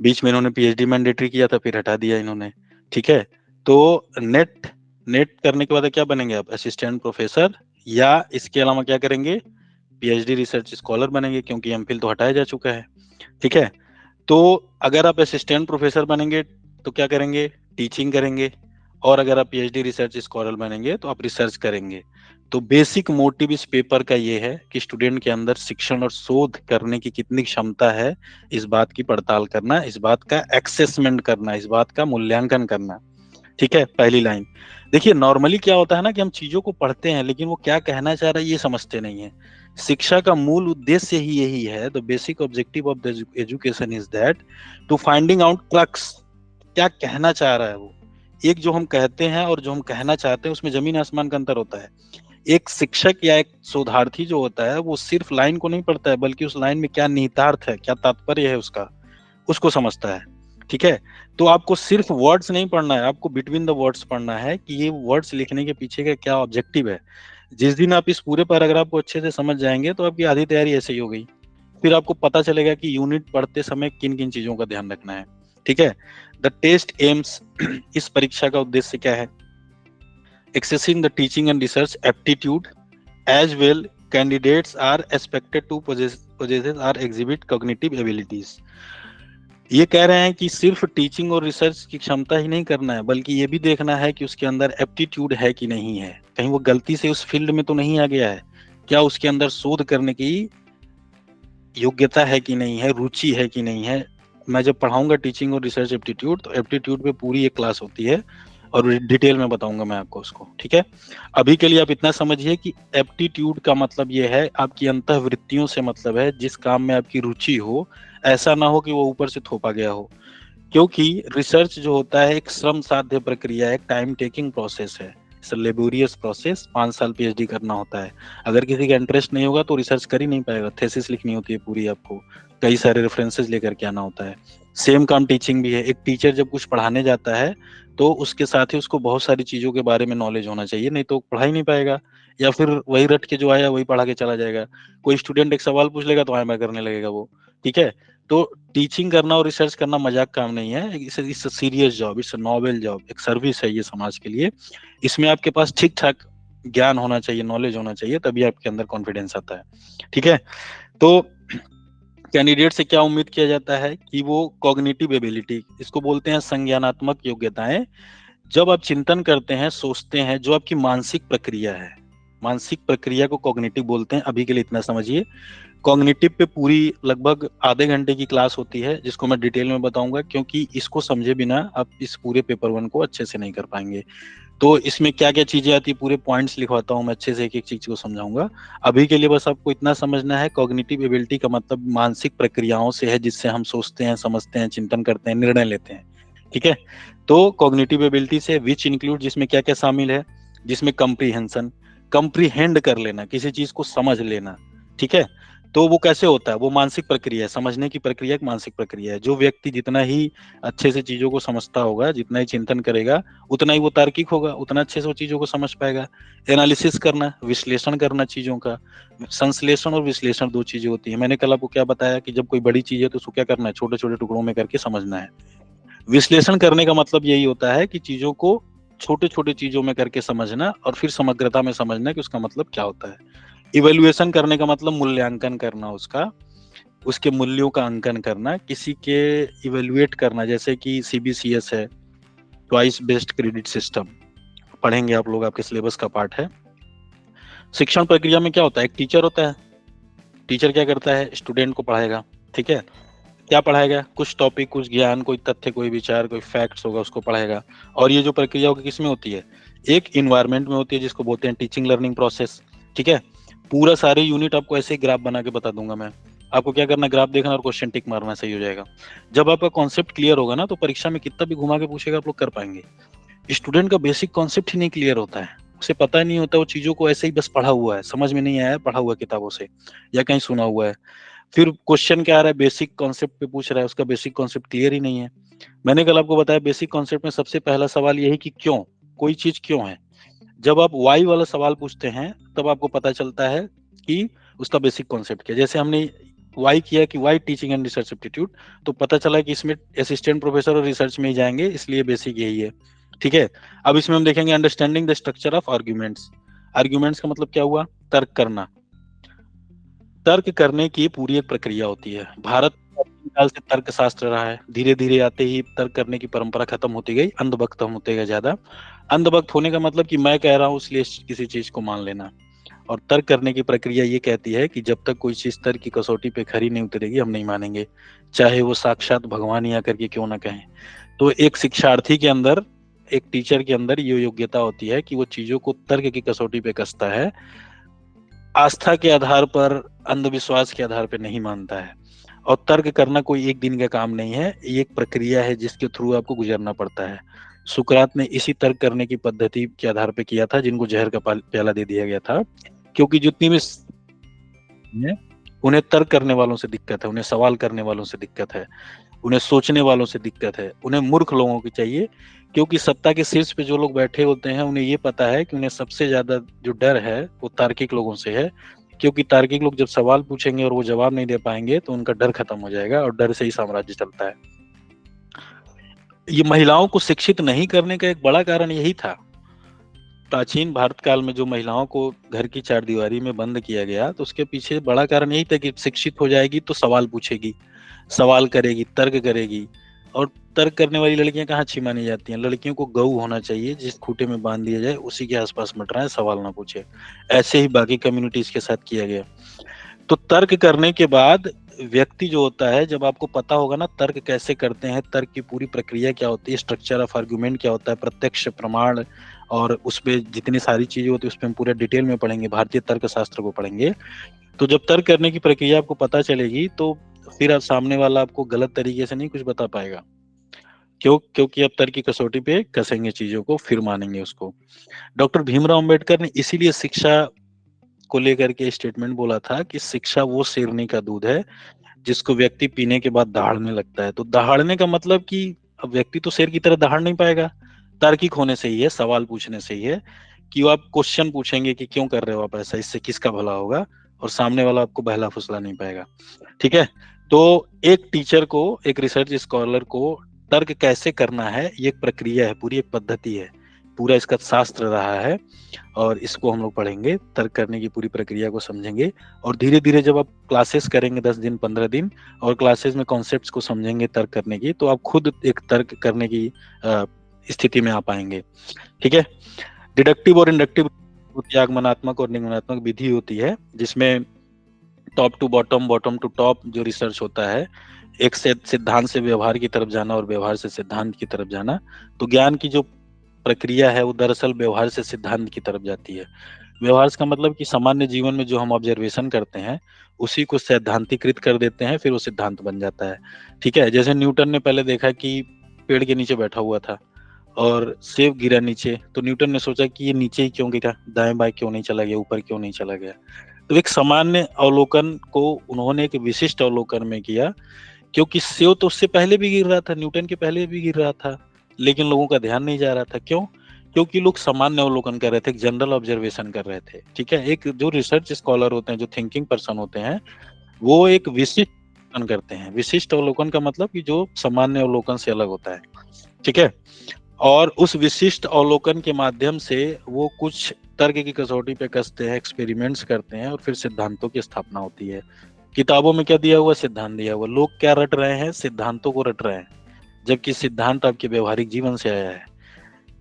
बीच में इन्होंने PhD मैंडेटरी किया था, फिर हटा दिया इन्होंने, ठीक है। तो नेट करने के बाद क्या बनेंगे आप, असिस्टेंट प्रोफेसर, या इसके अलावा क्या करेंगे, PhD रिसर्च स्कॉलर बनेंगे, क्योंकि MPhil तो हटाया जा चुका है, ठीक है। तो अगर आप असिस्टेंट प्रोफेसर बनेंगे तो क्या करेंगे, टीचिंग करेंगे, और अगर आप PhD रिसर्च स्कॉलर बनेंगे तो आप रिसर्च करेंगे। तो बेसिक मोटिव इस पेपर का ये है कि स्टूडेंट के अंदर शिक्षण और शोध करने की कितनी क्षमता है, इस बात की पड़ताल करना, इस बात का एक्सेसमेंट करना, इस बात का मूल्यांकन करना, ठीक है। पहली लाइन देखिए, नॉर्मली क्या होता है ना कि हम चीजों को पढ़ते हैं लेकिन वो क्या कहना चाह रहा है ये समझते नहीं है। शिक्षा का मूल उद्देश्य ही यही है, the basic objective of the education is that to finding out crux, क्या कहना चाह रहा है वो। एक जो हम कहते हैं और जो हम कहना चाहते हैं उसमें जमीन आसमान का अंतर होता है। एक शिक्षक या एक शोधार्थी जो होता है वो सिर्फ लाइन को नहीं पढ़ता है, बल्कि उस लाइन में क्या निहितार्थ है, क्या तात्पर्य है उसका, उसको समझता है। ठीक है, तो आपको सिर्फ वर्ड्स नहीं पढ़ना है, आपको बिटवीन द वर्ड्स पढ़ना है कि ये वर्ड्स लिखने के पीछे का क्या ऑब्जेक्टिव है। जिस दिन आप इस पूरे पैराग्राफ को अच्छे से समझ जाएंगे तो आपकी आधी तैयारी ऐसे ही हो गई। फिर आपको पता चलेगा कि यूनिट पढ़ते समय किन किन चीजों का ध्यान रखना है। ठीक है, द टेस्ट एम्स, इस परीक्षा का उद्देश्य क्या है? Accessing the teaching and research aptitude as well, candidates are expected to possess or exhibit cognitive abilities. ये कह रहे हैं कि सिर्फ टीचिंग और रिसर्च की क्षमता ही नहीं करना है, बल्कि ये भी देखना है कि उसके अंदर एप्टीट्यूड है कि नहीं है, कहीं वो गलती से उस फील्ड में तो नहीं आ गया है, क्या उसके अंदर शोध करने की योग्यता है कि नहीं है, रुचि है कि नहीं है। मैं जब पढ़ाऊंगा टीचिंग और रिसर्च एप्टीट्यूड, तो एप्टीट्यूड पे पूरी एक क्लास होती है और डिटेल में बताऊंगा मैं आपको उसको। ठीक है, अभी के लिए आप इतना समझिए कि एप्टीट्यूड का मतलब ये है आपकी अंतःवृत्तियों से मतलब है, जिस काम में आपकी रुचि हो, ऐसा ना हो कि वो ऊपर से थोपा गया हो। क्योंकि रिसर्च जो होता है एक श्रम साध्य प्रक्रिया है, एक टाइम टेकिंग प्रोसेस है, लेबोरियस प्रोसेस, 5 साल पीएचडी करना होता है। अगर किसी का इंटरेस्ट नहीं होगा तो रिसर्च कर ही नहीं पाएगा, थेसिस लिखनी होती है पूरी, आपको कई सारे रेफरेंसेस लेकर के आना होता है। सेम काम टीचिंग भी है। एक टीचर जब कुछ पढ़ाने जाता है तो उसके साथ ही उसको बहुत सारी चीजों के बारे में नॉलेज होना चाहिए, नहीं तो पढ़ा ही नहीं पाएगा, या फिर वही रट के जो आया वही पढ़ा के चला जाएगा। कोई स्टूडेंट एक सवाल पूछ लेगा तो हाँ मैं करने लगेगा वो। ठीक है, तो टीचिंग करना और रिसर्च करना मजाक काम नहीं है, it's serious job, it's noble job, एक सर्विस है ये समाज के लिए। इसमें आपके पास ठीक ठाक ज्ञान होना चाहिए, नॉलेज होना चाहिए, तभी आपके अंदर कॉन्फिडेंस आता है। ठीक है, तो कैंडिडेट से क्या उम्मीद किया जाता है कि वो कॉग्निटिव एबिलिटी, इसको बोलते हैं संज्ञानात्मक योग्यताएं। जब आप चिंतन करते हैं, सोचते हैं, जो आपकी मानसिक प्रक्रिया है, मानसिक प्रक्रिया को कॉग्निटिव बोलते हैं। अभी के लिए इतना समझिए। कॉग्निटिव पे पूरी लगभग आधे घंटे की क्लास होती है, जिसको मैं डिटेल में बताऊंगा, क्योंकि इसको समझे बिना आप इस पूरे पेपर 1 को अच्छे से नहीं कर पाएंगे। तो इसमें क्या क्या चीजें आती है, पूरे पॉइंट्स लिखवाता हूँ मैं, अच्छे से एक एक चीज को समझाऊंगा। अभी के लिए बस आपको इतना समझना है, कॉग्निटिव एबिलिटी का मतलब मानसिक प्रक्रियाओं से है, जिससे हम सोचते हैं, समझते हैं, चिंतन करते हैं, निर्णय लेते हैं। ठीक है, तो कॉग्निटिव एबिलिटी से विच इंक्लूड, जिसमें क्या क्या शामिल है, जिसमें कंप्रीहेंशन, कंप्रीहेंड कर लेना, किसी चीज को समझ लेना। ठीक है, तो वो कैसे होता है, वो मानसिक प्रक्रिया है, समझने की प्रक्रिया एक मानसिक प्रक्रिया है। जो व्यक्ति जितना ही अच्छे से चीजों को समझता होगा, जितना ही चिंतन करेगा, उतना ही वो तार्किक होगा, उतना अच्छे से वो चीजों को समझ पाएगा। एनालिसिस करना, विश्लेषण करना चीजों का। संश्लेषण और विश्लेषण 2 चीजें होती है। मैंने कल आपको क्या बताया कि जब कोई बड़ी चीज है तो उसको क्या करना है, छोटे छोटे टुकड़ों में करके समझना है। विश्लेषण करने का मतलब यही होता है कि चीजों को छोटे छोटे चीजों में करके समझना और फिर समग्रता में समझना कि उसका मतलब क्या होता है। इवेल्युएशन करने का मतलब मूल्यांकन करना, उसका, उसके मूल्यों का अंकन करना, किसी के इवेल्युएट करना, जैसे कि सीबीसीएस है, ट्वाइस बेस्ड क्रेडिट सिस्टम, पढ़ेंगे आप लोग, आपके सिलेबस का पार्ट है। शिक्षण प्रक्रिया में क्या होता है, एक टीचर होता है। टीचर क्या करता है, स्टूडेंट को पढ़ाएगा। ठीक है, क्या पढ़ाएगा, कुछ टॉपिक, कुछ ज्ञान, कोई तथ्य, कोई विचार, कोई फैक्ट्स होगा, उसको पढ़ाएगा। और ये जो प्रक्रिया होगी किसमें होती है, एक इन्वायरमेंट में होती है, जिसको बोलते हैं टीचिंग लर्निंग प्रोसेस। ठीक है, पूरा सारे यूनिट आपको ऐसे ही ग्राफ बना के बता दूंगा मैं। आपको क्या करना है, ग्राफ देखना और क्वेश्चन टिक मारना, सही हो जाएगा। जब आपका कॉन्सेप्ट क्लियर होगा ना, तो परीक्षा में कितना भी घुमा के पूछेगा आप लोग कर पाएंगे। स्टूडेंट का बेसिक कॉन्सेप्ट ही नहीं क्लियर होता है, उसे पता नहीं होता, वो चीजों को ऐसे ही बस पढ़ा हुआ है, समझ में नहीं आया, पढ़ा हुआ किताबों से या कहीं सुना हुआ है। फिर क्वेश्चन क्या आ रहा है, बेसिक कॉन्सेप्ट पे पूछ रहा है, उसका बेसिक कॉन्सेप्ट क्लियर ही नहीं है। मैंने कल आपको बताया बेसिक कॉन्सेप्ट में सबसे पहला सवाल यही कि क्यों, कोई चीज क्यों है। जब आप वाई वाला सवाल पूछते हैं तब आपको पता चलता है कि उसका बेसिक कॉन्सेप्ट क्या है। जैसे हमने वाई किया कि why teaching and research aptitude, तो पता चला कि इसमें असिस्टेंट प्रोफेसर और रिसर्च में ही जाएंगे, इसलिए बेसिक यही है। ठीक है, अब इसमें हम देखेंगे understanding the structure of arguments. Arguments का मतलब क्या हुआ, तर्क करना। तर्क करने की पूरी एक प्रक्रिया होती है। भारत काल से तर्क शास्त्र रहा है, धीरे धीरे आते ही तर्क करने की परंपरा खत्म होती गई, अंधभक्त होते गए ज्यादा। अंधभक्त होने का मतलब कि मैं कह रहा हूँ इसलिए किसी चीज को मान लेना। और तर्क करने की प्रक्रिया ये कहती है कि जब तक कोई चीज तर्क की कसौटी पे खरी नहीं उतरेगी, हम नहीं मानेंगे, चाहे वो साक्षात भगवान ही आकर के क्यों ना कहें। तो एक शिक्षार्थी के अंदर, एक टीचर के अंदर ये योग्यता होती है कि वो चीजों को तर्क की कसौटी पे कसता है, आस्था के आधार पर, अंधविश्वास के आधार पर नहीं मानता है। और तर्क करना कोई एक दिन का काम नहीं है, ये एक प्रक्रिया है जिसके थ्रू आपको गुजरना पड़ता है। सुकरात ने इसी तर्क करने की पद्धति के आधार पे किया था, जिनको जहर का प्याला दे दिया गया था, क्योंकि जितनी भी उन्हें तर्क करने वालों से दिक्कत है, उन्हें सवाल करने वालों से दिक्कत है, उन्हें सोचने वालों से दिक्कत है, उन्हें मूर्ख लोगों की चाहिए। क्योंकि सत्ता के शीर्ष पे जो लोग बैठे होते हैं उन्हें ये पता है कि उन्हें सबसे ज्यादा जो डर है वो तार्किक लोगों से है, क्योंकि तार्किक लोग जब सवाल पूछेंगे और वो जवाब नहीं दे पाएंगे तो उनका डर खत्म हो जाएगा, और डर से ही साम्राज्य चलता है। ये महिलाओं को शिक्षित नहीं करने का एक बड़ा कारण यही था। प्राचीन भारत काल में जो महिलाओं को घर की चारदीवारी में बंद किया गया, तो उसके पीछे बड़ा कारण यही था कि शिक्षित हो जाएगी तो सवाल पूछेगी, सवाल करेगी, तर्क करेगी। और तर्क करने वाली लड़कियां कहाँ अच्छी मानी जाती हैं? लड़कियों को गऊ होना चाहिए, जिस खूटे में बांध दिया जाए उसी के आसपास मटराए, सवाल ना पूछे। ऐसे ही बाकी कम्युनिटीज के साथ किया गया। तो तर्क करने के बाद व्यक्ति जो होता है, जब आपको पता होगा ना तर्क कैसे करते हैं, तर्क की पूरी प्रक्रिया क्या होती है, स्ट्रक्चर ऑफ आर्गुमेंट क्या होता है, प्रत्यक्ष प्रमाण, और उसपे जितनी सारी चीजें होती है उसपे हम पूरे डिटेल में पढ़ेंगे, भारतीय तर्क शास्त्र को पढ़ेंगे। तो जब तर्क करने की प्रक्रिया आपको पता चलेगी तो फिर आप सामने वाला आपको गलत तरीके से नहीं कुछ बता पाएगा। क्योंकि अब तर्क की कसौटी पे कसेंगे चीजों को, फिर मानेंगे उसको। डॉक्टर भीमराव अंबेडकर ने इसीलिए शिक्षा को लेकर के स्टेटमेंट बोला था कि शिक्षा वो शेरनी का दूध है जिसको व्यक्ति पीने के बाद दहाड़ने लगता है। तो दहाड़ने का मतलब कि अब व्यक्ति तो शेर की तरह दहाड़ नहीं पाएगा, तार्किक होने से ही है, सवाल पूछने से ही है। कि आप क्वेश्चन पूछेंगे कि क्यों कर रहे हो आप ऐसा, इससे किसका भला होगा, और सामने वाला आपको बहला फुसला नहीं पाएगा। ठीक है, तो एक टीचर को, एक रिसर्च स्कॉलर को तर्क कैसे करना है, ये एक प्रक्रिया है, पूरी एक पद्धति है, पूरा इसका शास्त्र रहा है, और इसको हम लोग पढ़ेंगे, तर्क करने की पूरी प्रक्रिया को समझेंगे। और धीरे धीरे जब आप क्लासेस करेंगे 10 दिन 15 दिन, और क्लासेस में कॉन्सेप्ट्स को समझेंगे तर्क करने की, तो आप खुद एक तर्क करने की स्थिति में आ पाएंगे। ठीक है, डिडक्टिव और इंडक्टिव आगमनात्मक और निगमनात्मक विधि होती है, जिसमें top to bottom, bottom to top जो रिसर्च होता है, एक से सिद्धांत से व्यवहार की तरफ जाना और व्यवहार से सिद्धांत की तरफ जाना। तो ज्ञान की जो प्रक्रिया है वो दरअसल व्यवहार से सिद्धांत की तरफ जाती है। व्यवहार का मतलब कि सामान्य जीवन में जो हम ऑब्जर्वेशन करते हैं उसी को सैद्धांतिकृत कर देते हैं, फिर वो सिद्धांत बन जाता है। ठीक है, जैसे न्यूटन ने पहले देखा कि पेड़ के नीचे बैठा हुआ था और सेब गिरा नीचे, तो न्यूटन ने सोचा कि ये नीचे ही क्यों गिरा, दाएं बाएं क्यों नहीं चला गया, ऊपर क्यों नहीं चला गया। तो एक सामान्य अवलोकन को उन्होंने एक विशिष्ट अवलोकन में किया, क्योंकि सेब तो उससे पहले भी गिर रहा था, न्यूटन के पहले भी गिर रहा था, लेकिन लोगों का ध्यान नहीं जा रहा था। क्यों? क्योंकि लोग सामान्य अवलोकन कर रहे थे, जनरल ऑब्जर्वेशन कर रहे थे। ठीक है, एक जो रिसर्च स्कॉलर होते हैं, जो थिंकिंग पर्सन होते हैं, वो एक विशिष्ट अवलोकन करते हैं। विशिष्ट अवलोकन का मतलब कि जो सामान्य अवलोकन से अलग होता है। ठीक है, और उस विशिष्ट अवलोकन के माध्यम से वो कुछ तर्क की कसौटी पे कसते हैं, एक्सपेरिमेंट्स करते हैं, और फिर सिद्धांतों की स्थापना होती है। किताबों में क्या दिया हुआ, सिद्धांत दिया हुआ, लोग क्या रट रहे हैं, सिद्धांतों को रट रहे हैं, जबकि सिद्धांत आपके व्यवहारिक जीवन से आया है।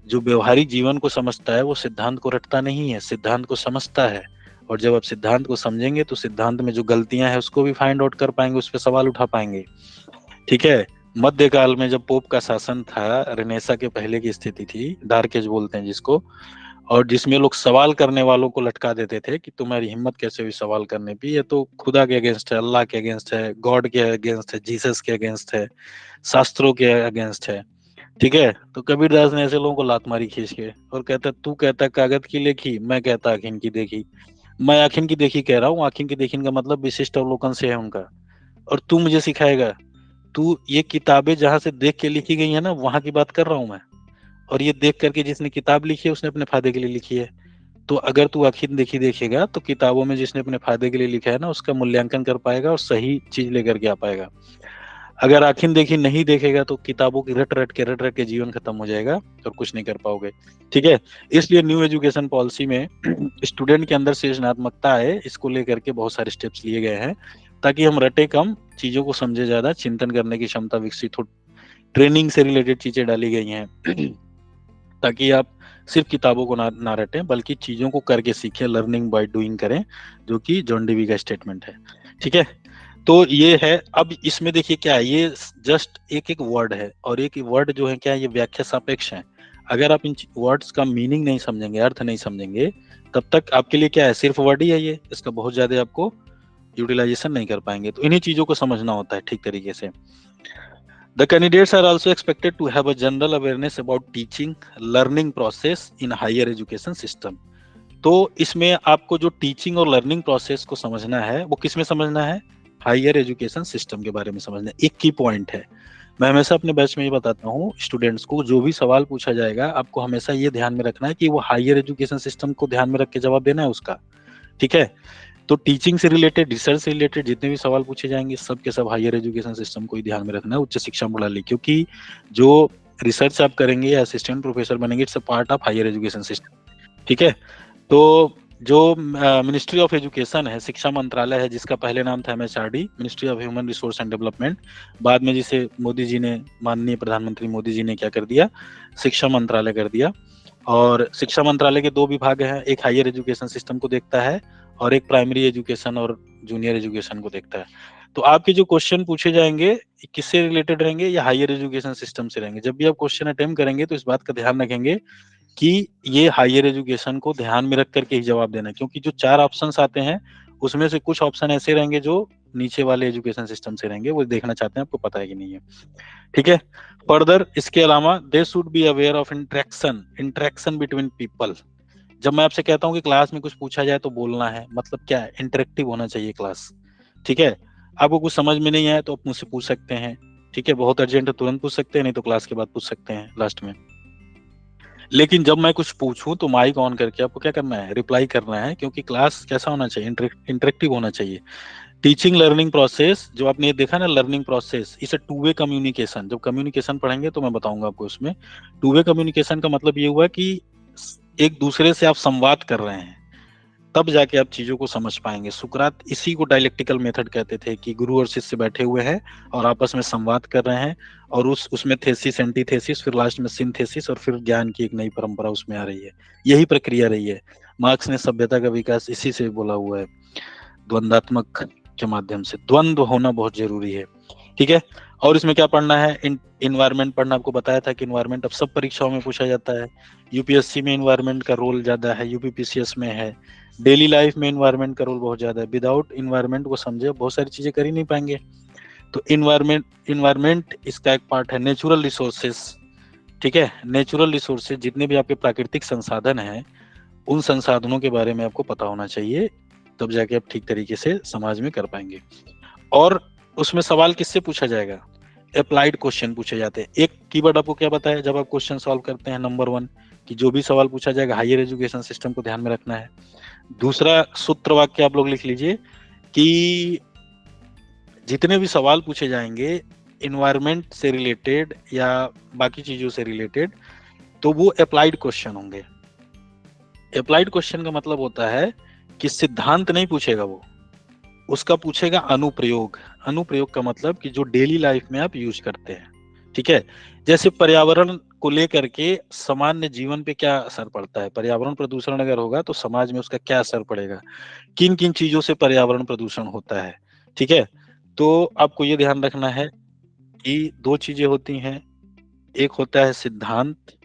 जो व्यवहारिक जीवन को समझता है वो सिद्धांत को रटता नहीं है, सिद्धांत को समझता है। और जब आप सिद्धांत को समझेंगे तो सिद्धांत में जो गलतियां हैं उसको भी फाइंड आउट कर पाएंगे, उस पर सवाल उठा पाएंगे। ठीक है, मध्यकाल में जब पोप का शासन था, रेनेसा के पहले की स्थिति थी, डार्क एज बोलते हैं जिसको, और जिसमें लोग सवाल करने वालों को लटका देते थे कि तुम्हारी हिम्मत कैसे हुई सवाल करने की, ये तो खुदा के अगेंस्ट है, अल्लाह के अगेंस्ट है, गॉड के अगेंस्ट है, जीसस के अगेंस्ट है, शास्त्रों के अगेंस्ट है। ठीक है, तो कबीरदास ने ऐसे लोगों को लात मारी खींच के, और कहता तू कहता कागज की लेखी, मैं कहता आखिन की देखी। मैं आखिन की देखी कह रहा हूँ, आखिन की देखी का मतलब विशिष्ट अवलोकन से है उनका, और तू मुझे सिखाएगा। तू ये किताबें जहां से देख के लिखी गई है ना, वहां की बात कर रहा हूं मैं, और ये देख करके जिसने किताब लिखी है उसने अपने फायदे के लिए लिखी है। तो अगर तू आखिर देखी देखेगा तो किताबों में जिसने अपने फायदे के लिए लिखा है ना, उसका मूल्यांकन कर पाएगा और सही चीज लेकर के आ पाएगा। अगर आखिर देखी नहीं देखेगा तो किताबों की रट रट के जीवन खत्म हो जाएगा और कुछ नहीं कर पाओगे। ठीक है, इसलिए न्यू एजुकेशन पॉलिसी में स्टूडेंट के अंदर सृजनात्मकता आए, इसको लेकर के बहुत सारे स्टेप्स लिए गए हैं, ताकि हम रटे कम, चीजों को समझे ज्यादा, चिंतन करने की क्षमता विकसित हो। ट्रेनिंग से रिलेटेड चीजें डाली गई हैं ताकि आप सिर्फ किताबों को ना रटें, बल्कि चीजों को करके सीखें, लर्निंग बाय डूइंग करें, जो कि जॉन डेवी का स्टेटमेंट है। ठीक है, तो ये है। अब इसमें देखिए क्या है, ये जस्ट एक एक वर्ड है, और एक वर्ड जो है क्या है, ये व्याख्या सापेक्ष है। अगर आप इन वर्ड्स का मीनिंग नहीं समझेंगे, अर्थ नहीं समझेंगे, तब तक आपके लिए क्या है, सिर्फ वर्ड ही है ये, इसका बहुत ज्यादा आपको यूटिलाइजेशन नहीं कर पाएंगे। तो इन्हीं चीजों को समझना होता है ठीक तरीके से। The candidates are also expected to have a general awareness about teaching, learning process in higher education system. तो इसमें आपको जो टीचिंग और लर्निंग प्रोसेस को समझना है वो किस में समझना है, हायर एजुकेशन सिस्टम के बारे में समझना है। एक की पॉइंट है, मैं हमेशा अपने बैच में ये बताता हूँ स्टूडेंट्स को, जो भी सवाल पूछा जाएगा आपको हमेशा ये ध्यान में रखना है कि वो हायर एजुकेशन सिस्टम को ध्यान में रख के जवाब देना है उसका, ठीक है। तो टीचिंग से रिलेटेड, रिसर्च से रिलेटेड जितने भी सवाल पूछे जाएंगे सब के सब हायर एजुकेशन सिस्टम को ही ध्यान में रखना है, उच्च शिक्षा प्रणाली, क्योंकि जो रिसर्च आप करेंगे या असिस्टेंट प्रोफेसर बनेंगे it's a part of higher education system, ठीक है। तो जो मिनिस्ट्री ऑफ एजुकेशन है, शिक्षा मंत्रालय है, जिसका पहले नाम था MHRD, ministry of human resource and development, बाद में जिसे मोदी जी ने, माननीय प्रधानमंत्री मोदी जी ने क्या कर दिया, शिक्षा मंत्रालय कर दिया। और शिक्षा मंत्रालय के दो विभाग हैं, एक हायर एजुकेशन सिस्टम को देखता है और एक प्राइमरी एजुकेशन और जूनियर एजुकेशन को देखता है। तो आपके जो क्वेश्चन पूछे जाएंगे किससे रिलेटेड रहेंगे, या हायर एजुकेशन सिस्टम से रहेंगे। जब भी आप क्वेश्चन अटेम्प्ट करेंगे तो इस बात का ध्यान रखेंगे कि ये हायर एजुकेशन को ध्यान में रख करके ही जवाब देना है, क्योंकि जो 4 ऑप्शंस आते हैं उसमें से कुछ ऑप्शन ऐसे रहेंगे जो नीचे वाले एजुकेशन सिस्टम से रहेंगे, वो देखना चाहते हैं आपको पता है कि नहीं है, ठीक है। फर्दर इसके अलावा they should be aware of interaction between people. जब मैं आपसे कहता हूँ कि क्लास में कुछ पूछा जाए तो बोलना है, मतलब क्या है, इंटरेक्टिव होना चाहिए क्लास, ठीक है। आपको कुछ समझ में नहीं आया तो आप मुझसे पूछ सकते हैं, ठीक है। बहुत अर्जेंट है तुरंत पूछ सकते हैं, नहीं तो क्लास के बाद पूछ सकते हैं लास्ट में। लेकिन जब मैं कुछ पूछूं तो माइक ऑन करके आपको क्या करना है, रिप्लाई करना है, क्योंकि क्लास कैसा होना चाहिए, इंटरेक्टिव होना चाहिए। टीचिंग लर्निंग प्रोसेस, जो आपने ये देखा ना लर्निंग प्रोसेस, इसे टू वे कम्युनिकेशन, जब कम्युनिकेशन पढ़ेंगे तो मैं बताऊंगा आपको उसमें। टू वे कम्युनिकेशन का मतलब ये हुआ कि एक दूसरे से आप संवाद कर रहे हैं, तब जाके आप चीजों को समझ पाएंगे। सुकरात इसी को डायलेक्टिकल मेथड कहते थे, कि गुरु और शिष्य बैठे हुए हैं और आपस में संवाद कर रहे हैं, और उसमें थेसिस, एंटीथेसिस, फिर लास्ट में सिंथेसिस, और फिर ज्ञान की एक नई परंपरा उसमें आ रही है। यही प्रक्रिया रही है। मार्क्स ने सभ्यता का विकास इसी से बोला हुआ है, द्वंद्वात्मक के माध्यम से। द्वंद्व होना बहुत जरूरी है, ठीक है। और इसमें क्या पढ़ना है, इन्वायरमेंट पढ़ना। आपको बताया था कि इन्वायरमेंट अब सब परीक्षाओं में पूछा जाता है। यूपीएससी में इन्वायरमेंट का रोल ज्यादा है, यूपीपीसीएस में है। डेली लाइफ में इन्वायरमेंट का रोल बहुत ज्यादा है। विदाउट इन्वायरमेंट को समझे बहुत सारी चीजें कर ही नहीं पाएंगे। तो इन्वायरमेंट इसका एक पार्ट है। नेचुरल रिसोर्सेस, ठीक है। नेचुरल रिसोर्सेज जितने भी आपके प्राकृतिक संसाधन हैं, उन संसाधनों के बारे में आपको पता होना चाहिए, तब जाके आप ठीक तरीके से समाज में कर पाएंगे। और उसमें सवाल किससे पूछा जाएगा, अप्लाइड क्वेश्चन पूछे जाते हैं। एक कीवर्ड आपको क्या बताया जब आप क्वेश्चन सॉल्व करते हैं, नंबर 1 कि जो भी सवाल पूछा जाएगा हायर एजुकेशन सिस्टम को ध्यान में रखना है। दूसरा सूत्र वाक्य आप लोग लिख लीजिए कि जितने भी सवाल पूछे जाएंगे इन्वायरमेंट से रिलेटेड या बाकी चीजों से रिलेटेड, तो वो अप्लाइड क्वेश्चन होंगे। अप्लाइड क्वेश्चन का मतलब होता है कि सिद्धांत नहीं पूछेगा वो, उसका पूछेगा अनुप्रयोग। अनुप्रयोग का मतलब कि जो डेली लाइफ में आप यूज करते हैं, ठीक है। जैसे पर्यावरण को लेकर के सामान्य जीवन पे क्या असर पड़ता है, पर्यावरण प्रदूषण अगर होगा तो समाज में उसका क्या असर पड़ेगा, किन किन चीजों से पर्यावरण प्रदूषण होता है, ठीक है। तो आपको ये ध्यान रखना है कि 2 चीजें होती हैं, एक होता है सिद्धांत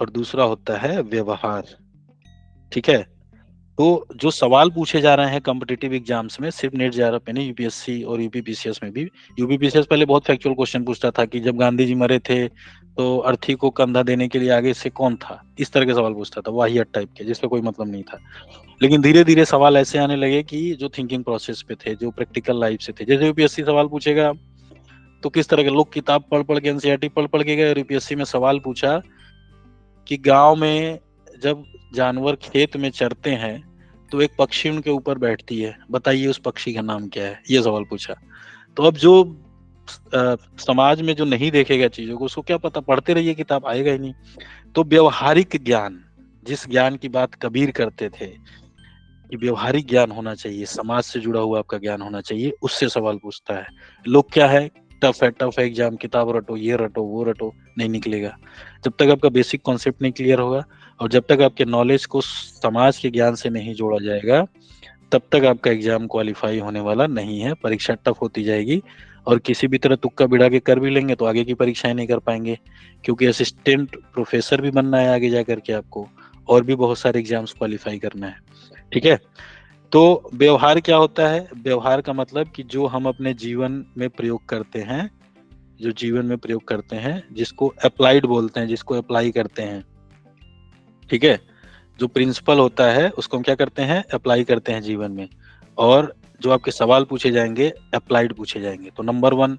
और दूसरा होता है व्यवहार, ठीक है। तो जो सवाल पूछे जा रहे हैं कॉम्पिटिटिव एग्जाम्स में, सिर्फ नेट जेआरएफ पे नहीं, यूपीएससी और यूपीपीसीएस में भी। यूपीपीसीएस पहले बहुत फैक्चुअल क्वेश्चन पूछता था कि जब गांधी जी मरे थे तो अर्थी को कंधा देने के लिए आगे से कौन था, इस तरह के सवाल पूछता था, वाहियात टाइप के जिसका कोई मतलब नहीं था। लेकिन धीरे धीरे सवाल ऐसे आने लगे कि जो थिंकिंग प्रोसेस पे थे, जो प्रैक्टिकल लाइफ से थे। जैसे यूपीएससी सवाल पूछेगा तो किस तरह के लोग किताब पढ़ पढ़ के, एनसीईआरटी पढ़ पढ़ के गए, यूपीएससी में सवाल पूछा कि गांव में जब जानवर खेत में चरते हैं तो एक पक्षी उनके ऊपर बैठती है, बताइए उस पक्षी का नाम क्या है, ये सवाल पूछा। तो अब जो समाज में जो नहीं देखेगा चीजों को, उसको क्या पता, पढ़ते रहिए किताब, आएगा ही नहीं। तो व्यवहारिक ज्ञान, जिस ज्ञान की बात कबीर करते थे कि व्यवहारिक ज्ञान होना चाहिए, समाज से जुड़ा हुआ आपका ज्ञान होना चाहिए, उससे सवाल पूछता है। लोग क्या है, टफ है एग्जाम, किताब रटो, ये रटो वो रटो, नहीं निकलेगा। जब तक आपका बेसिक कॉन्सेप्ट नहीं क्लियर होगा और जब तक आपके नॉलेज को समाज के ज्ञान से नहीं जोड़ा जाएगा, तब तक आपका एग्जाम क्वालिफाई होने वाला नहीं है। परीक्षा टफ होती जाएगी और किसी भी तरह तुक्का बिड़ा के कर भी लेंगे तो आगे की परीक्षाएं नहीं कर पाएंगे, क्योंकि असिस्टेंट प्रोफेसर भी बनना है आगे जाकर के आपको, और भी बहुत सारे एग्जाम्स क्वालिफाई करना है, ठीक है। तो व्यवहार क्या होता है, व्यवहार का मतलब कि जो हम अपने जीवन में प्रयोग करते हैं जो जीवन में प्रयोग करते हैं, जिसको अप्लाइड बोलते हैं, जिसको अप्लाई करते हैं, ठीक है। जो प्रिंसिपल होता है उसको हम क्या करते हैं, अप्लाई करते हैं जीवन में। और जो आपके सवाल पूछे जाएंगे अप्लाइड पूछे जाएंगे। तो नंबर 1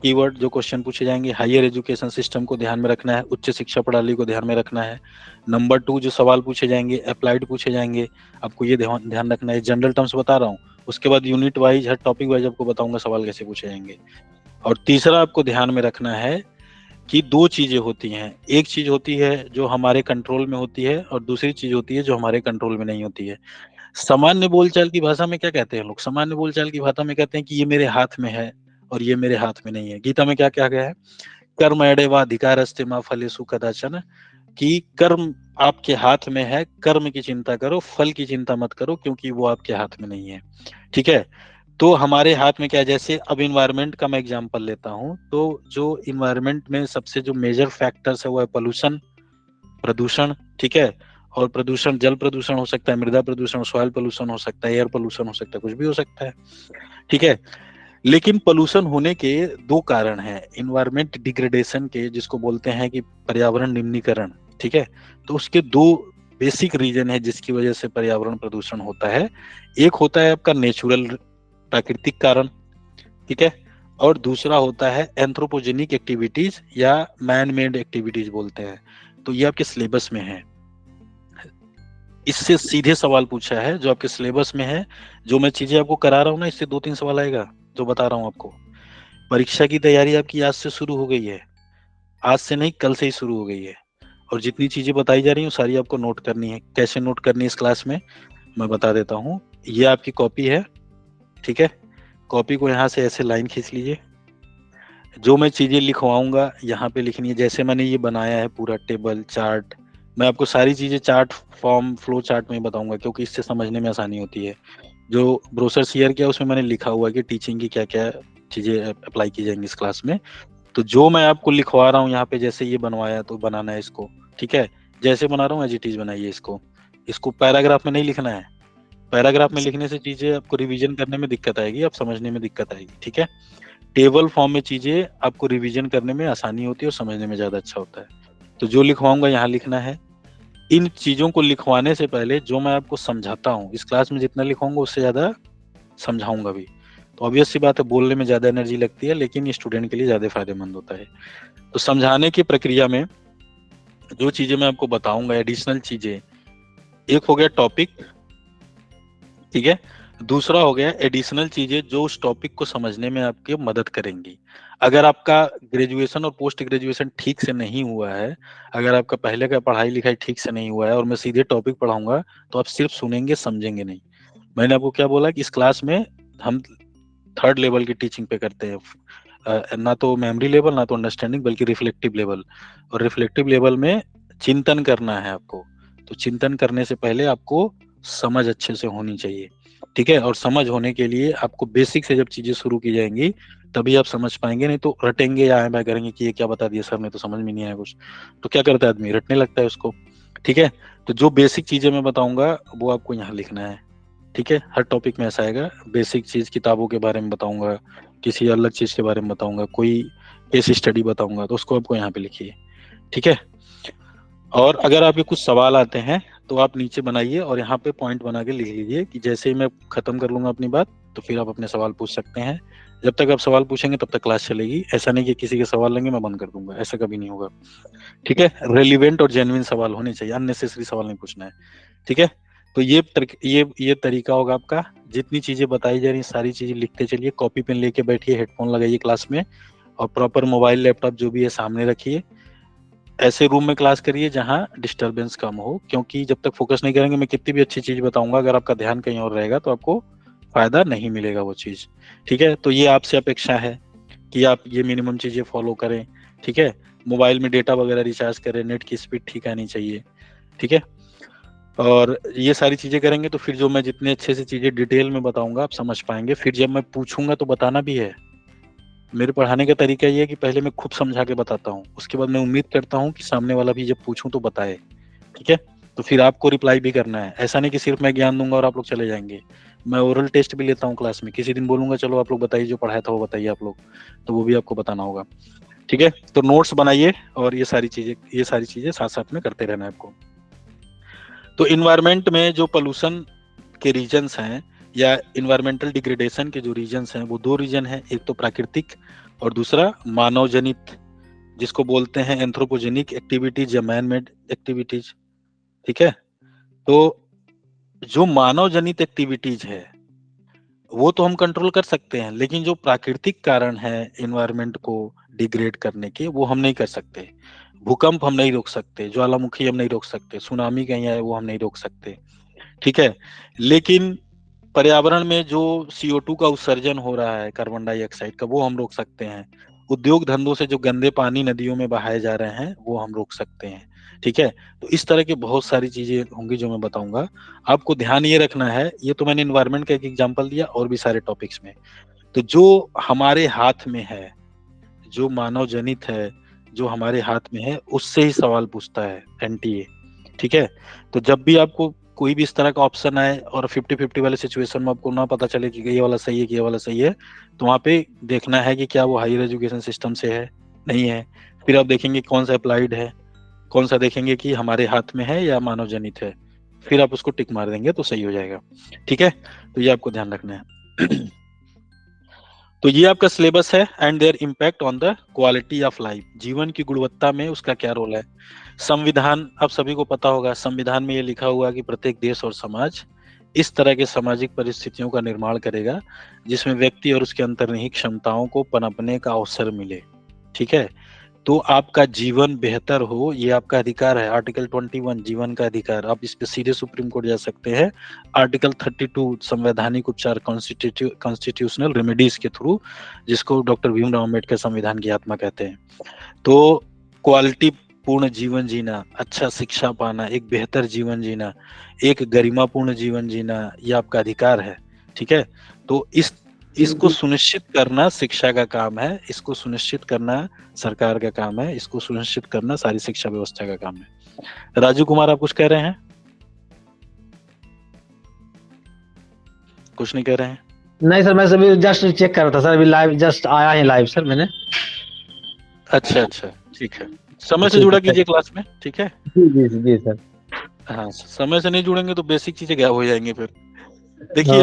कीवर्ड जो क्वेश्चन पूछे जाएंगे, हायर एजुकेशन सिस्टम को ध्यान में रखना है, उच्च शिक्षा प्रणाली को ध्यान में रखना है। नंबर 2 जो सवाल पूछे जाएंगे अप्लाइड पूछे जाएंगे, आपको ये ध्यान रखना है। जनरल टर्म्स बता रहा हूँ, उसके बाद यूनिट वाइज हर टॉपिक वाइज आपको बताऊंगा सवाल कैसे पूछे जाएंगे। और तीसरा आपको ध्यान में रखना है कि 2 चीजें होती हैं, एक चीज होती है जो हमारे कंट्रोल में होती है और दूसरी चीज होती है जो हमारे कंट्रोल में नहीं होती है। सामान्य बोलचाल की भाषा में क्या कहते हैं लोग, सामान्य बोलचाल की भाषा में कहते हैं कि ये मेरे हाथ में है और ये मेरे हाथ में नहीं है। गीता में क्या क्या गया है, कर्म एडेवा अधिकारस्ते मा फलेषु कदाचन, कि कर्म आपके हाथ में है, कर्म की चिंता करो, फल की चिंता मत करो, क्योंकि वो आपके हाथ में नहीं है। ठीक है, तो हमारे हाथ में क्या है, जैसे अब इन्वायरमेंट का मैं एग्जांपल लेता हूं, तो जो इन्वायरमेंट में सबसे जो मेजर फैक्टर्स है वो है पोल्यूशन, प्रदूषण। ठीक है, और प्रदूषण जल प्रदूषण हो सकता है, मृदा प्रदूषण, सॉइल पोल्यूशन हो सकता है, एयर पोल्यूशन हो सकता है, कुछ भी हो सकता है। ठीक है, लेकिन पोल्यूशन होने के 2 कारण हैं, इन्वायरमेंट डिग्रेडेशन के, जिसको बोलते हैं कि पर्यावरण निम्नीकरण। ठीक है, तो उसके 2 बेसिक रीजन है जिसकी वजह से पर्यावरण प्रदूषण होता है। एक होता है आपका नेचुरल प्राकृतिक कारण, ठीक है, और दूसरा होता है एंथ्रोपोजेनिक एक्टिविटीज या मैन मेड एक्टिविटीज बोलते हैं। तो ये आपके सिलेबस में है, इससे सीधे सवाल पूछा है जो आपके सिलेबस में है। जो मैं चीजें आपको करा रहा हूँ ना, इससे 2-3 सवाल आएगा जो बता रहा हूँ आपको। परीक्षा की तैयारी आपकी आज से शुरू हो गई है, आज से नहीं कल से ही शुरू हो गई है। और जितनी चीजें बताई जा रही हैं सारी आपको नोट करनी है। कैसे नोट करनी है इस क्लास में मैं बता देता हूँ। ये आपकी कॉपी है, ठीक है, कॉपी को यहाँ से ऐसे लाइन खींच लीजिए। जो मैं चीजें लिखवाऊंगा यहाँ पे लिखनी है। जैसे मैंने ये बनाया है पूरा टेबल चार्ट, मैं आपको सारी चीजें चार्ट फॉर्म फ्लो चार्ट में बताऊंगा, क्योंकि इससे समझने में आसानी होती है। जो ब्रोशर शेयर किया उसमें मैंने लिखा हुआ है कि टीचिंग की क्या क्या चीजें अप्लाई की जाएंगी इस क्लास में। तो जो मैं आपको लिखवा रहा हूँ यहाँ पे, जैसे ये बनवाया तो बनाना है इसको, ठीक है, जैसे बना रहा हूँ एज इट इज बनाइए इसको। इसको पैराग्राफ में नहीं लिखना है, पैराग्राफ में लिखने से चीजें आपको रिवीजन करने में दिक्कत आएगी, आप समझने में दिक्कत आएगी। ठीक है, टेबल फॉर्म में चीजें आपको रिवीजन करने में आसानी होती है और समझने में ज्यादा अच्छा होता है। तो जो लिखवाऊंगा यहाँ लिखना है। इन चीजों को लिखवाने से पहले जो मैं आपको समझाता हूँ इस क्लास में, जितना लिखवाऊंगा उससे ज्यादा समझाऊंगा भी। तो ऑब्वियस सी बात है, बोलने में ज्यादा एनर्जी लगती है, लेकिन ये स्टूडेंट के लिए ज्यादा फायदेमंद होता है। तो समझाने की प्रक्रिया में जो चीजें मैं आपको बताऊंगा, एडिशनल चीजें, एक हो गया टॉपिक, ठीक है, दूसरा हो गया एडिशनल चीजें जो उस टॉपिक को समझने में आपकी मदद करेंगी। अगर आपका ग्रेजुएशन और पोस्ट ग्रेजुएशन ठीक से नहीं हुआ है, अगर आपका पहले का पढ़ाई लिखाई ठीक से नहीं हुआ है और मैं सीधे टॉपिक पढ़ाऊंगा, तो आप सिर्फ सुनेंगे समझेंगे नहीं। मैंने आपको क्या बोला कि इस क्लास में हम 3rd लेवल की टीचिंग पे करते हैं, ना तो मेमोरी लेवल ना तो अंडरस्टैंडिंग, बल्कि रिफ्लेक्टिव लेवल। और रिफ्लेक्टिव लेवल में चिंतन करना है आपको। तो चिंतन करने से पहले आपको समझ अच्छे से होनी चाहिए, ठीक है। और समझ होने के लिए आपको बेसिक से जब चीजें शुरू की जाएंगी तभी आप समझ पाएंगे, नहीं तो रटेंगे या आए करेंगे कि ये क्या बता दिया सर ने, तो समझ में नहीं आया कुछ, तो क्या करता है आदमी, रटने लगता है उसको। ठीक है, तो जो बेसिक चीजें मैं बताऊंगा वो आपको यहाँ लिखना है, ठीक है। हर टॉपिक में ऐसा आएगा, बेसिक चीज किताबों के बारे में बताऊंगा, किसी अलग चीज के बारे में बताऊंगा, कोई केस स्टडी बताऊंगा, तो उसको आपको यहाँ पे लिखिए, ठीक है। और अगर आपके कुछ सवाल आते हैं तो आप नीचे बनाइए और यहाँ पे पॉइंट बना के लिख लीजिए कि जैसे ही मैं खत्म कर लूंगा अपनी बात तो फिर आप अपने सवाल पूछ सकते हैं। जब तक आप सवाल पूछेंगे तब तक क्लास चलेगी। ऐसा नहीं कि किसी के सवाल लेंगे मैं बंद कर दूंगा, ऐसा कभी नहीं होगा, ठीक है। रेलिवेंट और जेन्युइन सवाल होने चाहिए, अननेसेसरी सवाल नहीं पूछना है, ठीक है। तो ये तरीका होगा आपका। जितनी चीजें बताई जा रही सारी चीजें लिखते चलिए, कॉपी पेन लेके बैठिए, हेडफोन लगाइए क्लास में, और प्रॉपर मोबाइल लैपटॉप जो भी है सामने रखिए। ऐसे रूम में क्लास करिए जहां डिस्टरबेंस कम हो, क्योंकि जब तक फोकस नहीं करेंगे मैं कितनी भी अच्छी चीज बताऊंगा, अगर आपका ध्यान कहीं और रहेगा तो आपको फायदा नहीं मिलेगा वो चीज, ठीक है। तो ये आपसे अपेक्षा है कि आप ये मिनिमम चीजें फॉलो करें, ठीक है। मोबाइल में डेटा वगैरह रिचार्ज करें, नेट की स्पीड ठीक आनी चाहिए, ठीक है। और ये सारी चीजें करेंगे तो फिर जो मैं जितने अच्छे से चीजें डिटेल में बताऊंगा आप समझ पाएंगे। फिर जब मैं पूछूंगा तो बताना भी है। मेरे पढ़ाने का तरीका ये है कि पहले मैं खुद समझा के बताता हूँ, उसके बाद मैं उम्मीद करता हूँ कि सामने वाला भी जब पूछूं तो बताए, ठीक है। तो फिर आपको रिप्लाई भी करना है। ऐसा नहीं कि सिर्फ मैं ज्ञान दूंगा और आप लोग चले जाएंगे। मैं ओरल टेस्ट भी लेता हूँ क्लास में, किसी दिन बोलूंगा चलो आप लोग बताइए जो पढ़ाया था वो बताइए आप लोग, तो वो भी आपको बताना होगा। ठीक है, तो नोट्स बनाइए और ये सारी चीजें साथ साथ में करते रहना है आपको। तो इन्वायरमेंट में जो पोल्यूशन के रीजन्स हैं या इन्वायरमेंटल डिग्रेडेशन के जो रीजन्स हैं वो दो रीजन हैं, एक तो प्राकृतिक और दूसरा मानव जनित, जिसको बोलते हैं एंथ्रोपोजेनिक एक्टिविटीज या मैन मेड एक्टिविटीज। ठीक है, तो जो मानव जनित एक्टिविटीज है वो तो हम कंट्रोल कर सकते हैं, लेकिन जो प्राकृतिक कारण है एनवायरनमेंट को डिग्रेड करने के वो हम नहीं कर सकते। भूकंप हम नहीं रोक सकते, ज्वालामुखी हम नहीं रोक सकते, सुनामी कहीं आए वो हम नहीं रोक सकते। ठीक है, लेकिन पर्यावरण में जो CO2 का उत्सर्जन हो रहा है, कार्बन डाइऑक्साइड का, वो हम रोक सकते हैं। उद्योग धंधों से जो गंदे पानी नदियों में बहाए जा रहे हैं वो हम रोक सकते हैं। ठीक है, तो इस तरह की बहुत सारी चीजें होंगी जो मैं बताऊंगा। आपको ध्यान ये रखना है, ये तो मैंने इन्वायरमेंट का एक एग्जांपल दिया और भी सारे टॉपिक्स में, तो जो हमारे हाथ में है, जो मानव जनित है, जो हमारे हाथ में है, उससे ही सवाल पूछता है NTA। ठीक है, तो जब भी आपको कोई भी इस तरह का ऑप्शन आए और 50-50 वाले सिचुएशन में आपको ना पता चले कि ये वाला सही है कि ये वाला सही है, तो वहां पे देखना है कि क्या वो हायर एजुकेशन सिस्टम से है, नहीं है। फिर आप देखेंगे कौन सा अप्लाइड है, कौन सा देखेंगे कि हमारे हाथ में है या मानव जनित है, फिर आप उसको टिक मार देंगे तो सही हो जाएगा। ठीक है, तो ये आपको ध्यान रखना है। तो ये आपका सिलेबस है and there impact on the quality of life, जीवन की गुणवत्ता में उसका क्या रोल है। संविधान आप सभी को पता होगा, संविधान में ये लिखा हुआ कि प्रत्येक देश और समाज इस तरह के सामाजिक परिस्थितियों का निर्माण करेगा जिसमें व्यक्ति और उसके अंतर्निहित क्षमताओं को पनपने का अवसर मिले। ठीक है, तो आपका जीवन बेहतर हो, ये आपका अधिकार है। आर्टिकल 21 जीवन का अधिकार, आप इस पे सीधे सुप्रीम कोर्ट जा सकते हैं। आर्टिकल 32 संवैधानिक उपचार, कॉन्स्टिट्यूशनल रेमेडीज के थ्रू, जिसको डॉक्टर भीमराव अम्बेडकर संविधान की आत्मा कहते हैं। तो क्वालिटी पूर्ण जीवन जीना, अच्छा शिक्षा पाना, एक बेहतर जीवन जीना, एक गरिमापूर्ण जीवन जीना, ये आपका अधिकार है। ठीक है, तो इसको सुनिश्चित करना शिक्षा का काम है, इसको सुनिश्चित करना सरकार का काम है, इसको सुनिश्चित करना सारी शिक्षा व्यवस्था का काम है। राजू कुमार, आप कुछ कह रहे हैं? कुछ नहीं कह रहे हैं? नहीं सर, मैं अभी जस्ट चेक कर रहा था सर, अभी लाइव जस्ट आया है लाइव सर मैंने। अच्छा, ठीक है, समय से जुड़ा कीजिए क्लास में। ठीक है, जी सर। हाँ, समय से नहीं जुड़ेंगे तो बेसिक चीजें गायब हो जाएंगे। फिर देखिए,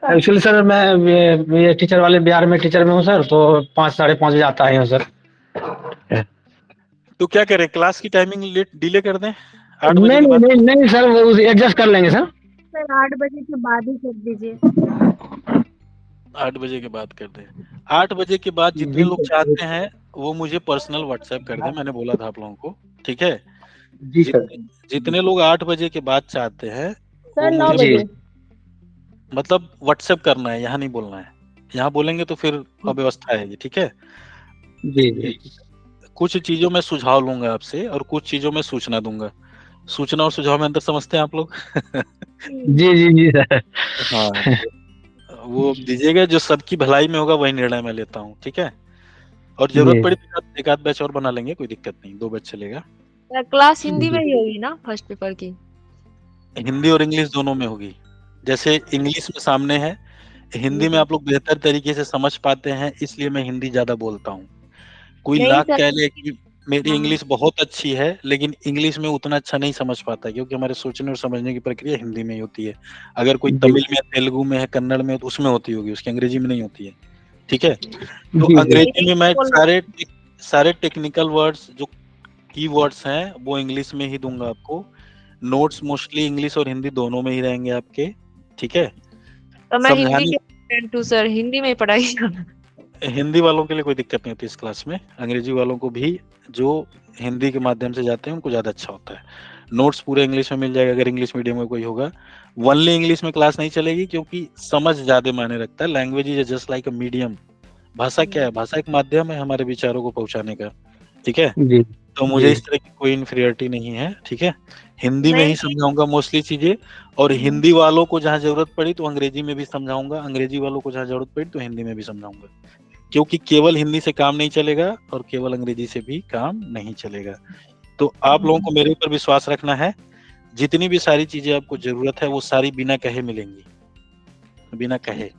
एक्चुअली सर मैं ये टीचर वाले बिहार में टीचर में हूँ सर, तो 5-5:30 बजे आता है सर। तो क्या करें, क्लास की टाइमिंग डिले कर दें 8 बजे के बाद? नहीं सर, वो एडजस्ट कर लेंगे सर। 8 बजे के बाद ही कर दीजिए। 8 बजे के बाद कर दें। 8 बजे के बाद जितने लोग चाहते हैं वो मुझे पर्सनल व्हाट्सएप कर दें, मैंने बोला था आप लोगों को। ठीक है जी सर। जितने लोग 8 बजे के बाद चाहते हैं सर वो 9 मुझे बजे मतलब व्हाट्सएप करना है, यहाँ नहीं बोलना है। यहाँ बोलेंगे तो फिर अव्यवस्था आएगी। ठीक है, जी कुछ चीजों में सुझाव लूंगा आपसे और कुछ चीजों में सूचना दूंगा। सूचना और सुझाव में अंतर समझते हैं आप लोग? जी सर। हाँ, वो दीजिएगा, जो सबकी भलाई में होगा वही निर्णय मैं लेता हूँ। ठीक है, और जरूरत पड़ी तो एक आध बैच और बना लेंगे, कोई दिक्कत नहीं, 2 बैच चलेगा। क्लास हिंदी में ही होगी ना फर्स्ट पेपर की? हिंदी और इंग्लिश दोनों में होगी। जैसे इंग्लिश में सामने है, हिंदी में आप लोग बेहतर तरीके से समझ पाते हैं, इसलिए मैं हिंदी ज्यादा बोलता हूँ। कोई नहीं लाख सर। कह ले कि मेरी हाँ। इंग्लिश बहुत अच्छी है, लेकिन इंग्लिश में उतना अच्छा नहीं समझ पाता, क्योंकि हमारे सोचने और समझने की प्रक्रिया हिंदी में ही होती है। अगर कोई तमिल में, तेलुगु में है, कन्नड़ में, तो उसमें होती होगी, उसकी अंग्रेजी में नहीं होती है। ठीक है, तो अंग्रेजी में मैं सारे टेक्निकल वर्ड्स जो की वर्ड्स हैं वो इंग्लिश में ही दूंगा आपको। नोट्स मोस्टली इंग्लिश और हिंदी दोनों में ही रहेंगे आपके। ठीक है, तो मैं हिंदी के स्टूडेंट हूँ सर, हिंदी में ही पढ़ाई करना। हिंदी वालों के लिए कोई दिक्कत नहीं होती इस क्लास में, अंग्रेजी वालों को भी जो हिंदी के माध्यम से जाते हैं उनको ज्यादा अच्छा होता है। नोट्स पूरे इंग्लिश में मिल जाएगा अगर इंग्लिश मीडियम में कोई होगा। वनली इंग्लिश में क्लास नहीं चलेगी, क्योंकि समझ ज्यादा मायने रखता है। Language is just like a medium. भाषा क्या है? भाषा एक माध्यम है हमारे विचारों को पहुंचाने का। ठीक है, तो मुझे इस तरह की कोई इन्फीरियरिटी नहीं है। ठीक है, हिंदी में ही समझाऊंगा मोस्टली चीजें, और हिंदी वालों को जहां जरूरत पड़ी तो अंग्रेजी में भी समझाऊंगा, अंग्रेजी वालों को जहां जरूरत पड़ी तो हिंदी में भी समझाऊंगा। क्योंकि केवल हिंदी से काम नहीं चलेगा और केवल अंग्रेजी से भी काम नहीं चलेगा। तो आप लोगों को मेरे ऊपर विश्वास रखना है, जितनी भी सारी चीजें आपको जरूरत है वो सारी बिना कहे मिलेंगी, बिना कहे।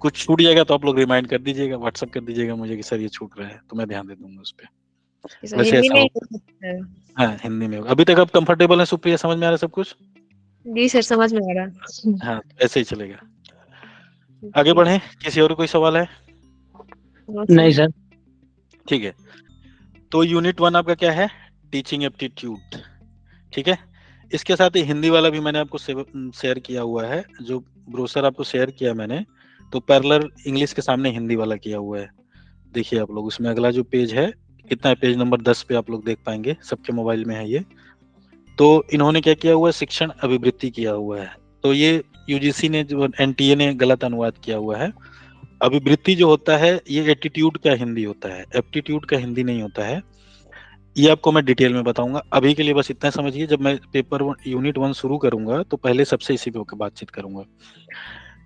कुछ छूट जाएगा तो आप लोग रिमाइंड कर दीजिएगा, व्हाट्सएप कर दीजिएगा मुझे कि सर ये छूट रहा है, तो मैं ध्यान दे दूंगा उस पर। सर वैसे हिंदी ऐसा में हो, ही हो सकता है। हाँ हिंदी में होगा। अभी तक आप कंफर्टेबल है सुप्रिया, समझ में आ रहा है सब कुछ? जी सर समझ में आ रहा। हाँ ऐसे ही चलेगा। आगे जी। बढ़े, किसी और को कोई सवाल है? नहीं सर। ठीक है, तो यूनिट 1 आपका क्या है? Teaching aptitude. ठीक है, इसके साथ ही हिंदी वाला भी मैंने आपको शेयर किया हुआ है, जो ब्रोशर आपको शेयर किया मैंने, तो पैरेलल इंग्लिश के सामने हिंदी वाला किया हुआ है। देखिए आप लोग, उसमें अगला जो पेज है, कितना है, पेज नंबर 10 पे आप लोग देख पाएंगे, सबके मोबाइल में है ये। तो इन्होंने क्या किया हुआ है, शिक्षण अभिवृत्ति किया हुआ है। तो ये यूजीसी ने, जो एनटीए ने गलत अनुवाद किया हुआ है। अभिवृत्ति जो होता है ये एटीट्यूड का हिंदी होता है, एप्टीट्यूड का हिंदी नहीं होता है। ये आपको मैं डिटेल में बताऊंगा, अभी के लिए बस इतना समझिए, जब मैं पेपर यूनिट 1 शुरू करूंगा तो पहले सबसे इसी पे होकर बातचीत करूंगा।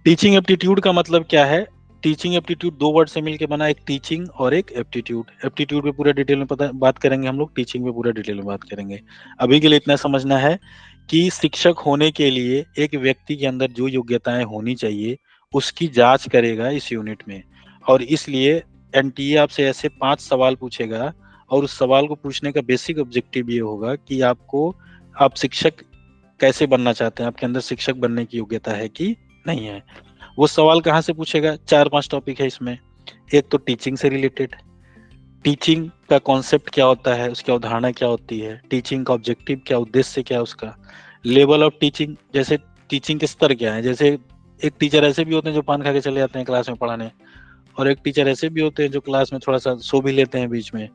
टीचिंग एप्टीट्यूड का मतलब क्या है? टीचिंग एप्टीट्यूड 2 वर्ड से मिलकर बना, एक टीचिंग और एक एप्टीट्यूड। एप्टीट्यूड पे पूरा डिटेल में बात करेंगे हम लोग, टीचिंग पे पूरा डिटेल में बात करेंगे। अभी के लिए इतना समझना है कि शिक्षक होने के लिए एक व्यक्ति के अंदर जो योग्यताएं होनी चाहिए उसकी जांच करेगा इस यूनिट में। और इसलिए एनटीए आपसे ऐसे 5 सवाल पूछेगा, और उस सवाल को पूछने का बेसिक ऑब्जेक्टिव ये होगा कि आप शिक्षक कैसे बनना चाहते हैं, आपके अंदर शिक्षक बनने की योग्यता है कि नहीं है। वो सवाल कहाँ से पूछेगा? 4-5 टॉपिक है इसमें। एक तो टीचिंग से रिलेटेड, टीचिंग का कॉन्सेप्ट क्या होता है, उसकी अवधारणा क्या होती है, टीचिंग का ऑब्जेक्टिव क्या, उद्देश्य क्या है उसका, लेवल ऑफ टीचिंग, जैसे टीचिंग के स्तर क्या है। जैसे एक टीचर ऐसे भी होते हैं जो पान खा के चले जाते हैं क्लास में पढ़ाने, और एक टीचर ऐसे भी होते हैं जो क्लास में थोड़ा सा सो भी लेते हैं बीच में,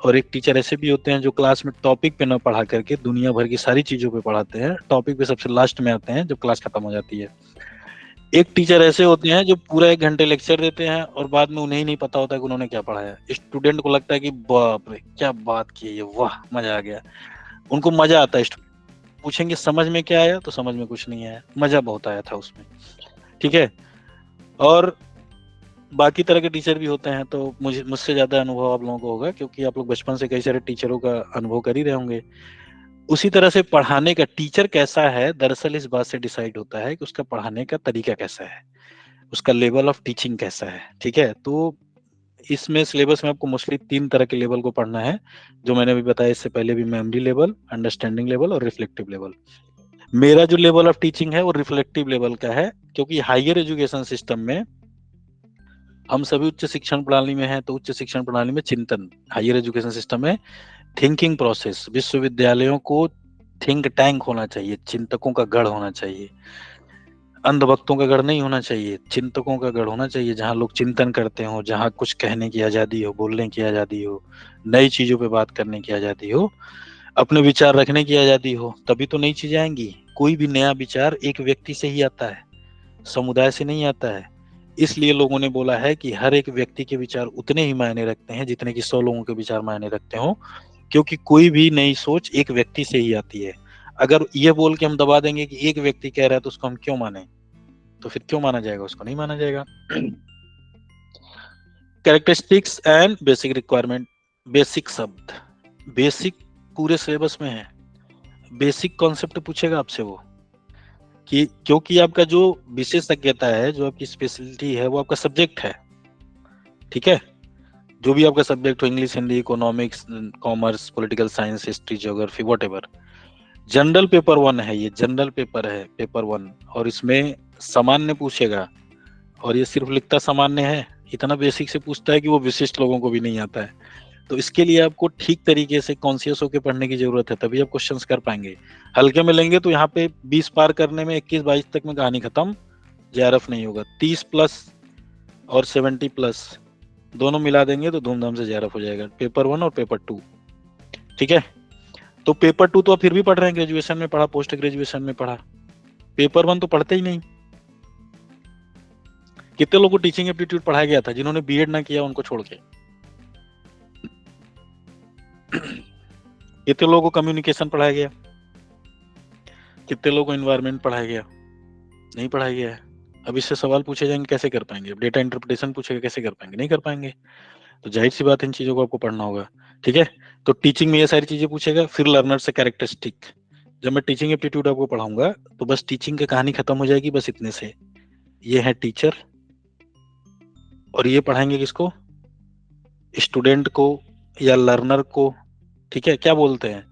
और एक टीचर ऐसे भी होते हैं जो क्लास में टॉपिक पे ना पढ़ा करके दुनिया भर की सारी चीजों पे पढ़ाते हैं, टॉपिक पे सबसे लास्ट में आते हैं जब क्लास खत्म हो जाती है। एक टीचर ऐसे होते हैं जो पूरा 1 घंटे लेक्चर देते हैं और बाद में उन्हें ही नहीं पता होता कि उन्होंने क्या पढ़ाया। स्टूडेंट को लगता है कि बाप रे क्या बात की है, वाह मजा आ गया। उनको मजा आता है, पूछेंगे समझ में क्या आया, तो समझ में कुछ नहीं आया, मजा बहुत आया था उसमें। ठीक है, और बाकी तरह के टीचर भी होते हैं, तो मुझसे ज्यादा अनुभव आप लोगों को होगा, क्योंकि आप लोग बचपन से कई सारे टीचरों का अनुभव कर ही रहे होंगे। उसी तरह से पढ़ाने का टीचर कैसा है, दरअसल इस बात से डिसाइड होता है कि उसका पढ़ाने का तरीका कैसा है, उसका लेवल ऑफ टीचिंग कैसा है। ठीक है, तो इसमें सिलेबस में आपको मोस्टली 3 तरह के लेवल को पढ़ना है, जो मैंने अभी बताया इससे पहले भी, मेमोरी लेवल, अंडरस्टैंडिंग लेवल और रिफ्लेक्टिव लेवल। मेरा जो लेवल ऑफ टीचिंग है वो रिफ्लेक्टिव लेवल का है, क्योंकि हायर एजुकेशन सिस्टम में हम सभी उच्च शिक्षण प्रणाली में हैं, तो उच्च शिक्षण प्रणाली में चिंतन, हायर एजुकेशन सिस्टम में थिंकिंग प्रोसेस, विश्वविद्यालयों को थिंक टैंक होना चाहिए, चिंतकों का गढ़ होना चाहिए, अंधभक्तों का गढ़ नहीं होना चाहिए, चिंतकों का गढ़ होना चाहिए, जहां लोग चिंतन करते हो, जहां कुछ कहने की आजादी हो, बोलने की आजादी हो, नई चीजों पे बात करने की आजादी हो, अपने विचार रखने की आजादी हो, तभी तो नई चीजें आएंगी। कोई भी नया विचार एक व्यक्ति से ही आता है, समुदाय से नहीं आता है। इसलिए लोगों ने बोला है कि हर एक व्यक्ति के विचार उतने ही मायने रखते हैं जितने कि 100 लोगों के विचार मायने रखते हो, क्योंकि कोई भी नई सोच एक व्यक्ति से ही आती है। अगर ये बोल के हम दबा देंगे कि एक व्यक्ति कह रहा है तो उसको हम क्यों माने, तो फिर क्यों माना जाएगा, उसको नहीं माना जाएगा। Characteristics and basic requirement, basic शब्द, बेसिक पूरे सिलेबस में है, बेसिक कॉन्सेप्ट पूछेगा आपसे वो, कि क्योंकि आपका जो विशेषज्ञता है, जो आपकी स्पेशलिटी है, वो आपका सब्जेक्ट है। ठीक है, जो भी आपका सब्जेक्ट हो, English, Hindi, economics, commerce, political science, history, geography, whatever. General paper 1 है, ये जनरल पेपर है, पेपर 1, और इसमें सामान्य पूछेगा, और ये सिर्फ लिखता सामान्य है, इतना बेसिक से पूछता है कि वो विशिष्ट लोगों को भी नहीं आता है। तो इसके लिए आपको ठीक तरीके से कॉन्शियस होकर पढ़ने की जरूरत है, तभी आप क्वेश्चंस कर पाएंगे। हल्के में लेंगे तो यहाँ पे 20 पार करने में 21-22 तक में कहानी खत्म, जेआरएफ नहीं होगा। 30 प्लस और 70 प्लस दोनों मिला देंगे तो धूमधाम से जेआरएफ हो जाएगा, पेपर 1 और पेपर 2। ठीक है, तो पेपर 2 तो आप फिर भी पढ़ रहे हैं, ग्रेजुएशन में पढ़ा, पोस्ट ग्रेजुएशन में पढ़ा, पेपर 1 तो पढ़ते ही नहीं। कितने लोगों को टीचिंग एप्टीट्यूड पढ़ाया गया था जिन्होंने बीएड ना किया, उनको छोड़ के? कितने लोगों को कम्युनिकेशन पढ़ाया गया? कितने लोगों को एनवायरनमेंट पढ़ाया गया? नहीं पढ़ाया गया है। अब इससे सवाल पूछे जाएंगे, कैसे कर पाएंगे? अब डेटा इंटरप्रिटेशन पूछेगा, कैसे कर पाएंगे? नहीं कर पाएंगे। तो जाहिर सी बात इन चीजों को आपको पढ़ना होगा। ठीक है, तो टीचिंग में ये सारी चीजें पूछेगा। फिर लर्नर से कैरेक्टरिस्टिक, जब मैं टीचिंग एप्टीट्यूड आपको पढ़ाऊंगा तो बस टीचिंग की कहानी खत्म हो जाएगी, बस इतने से। ये है टीचर, और ये पढ़ाएंगे किसको? स्टूडेंट को या लर्नर को। ठीक है, क्या बोलते हैं?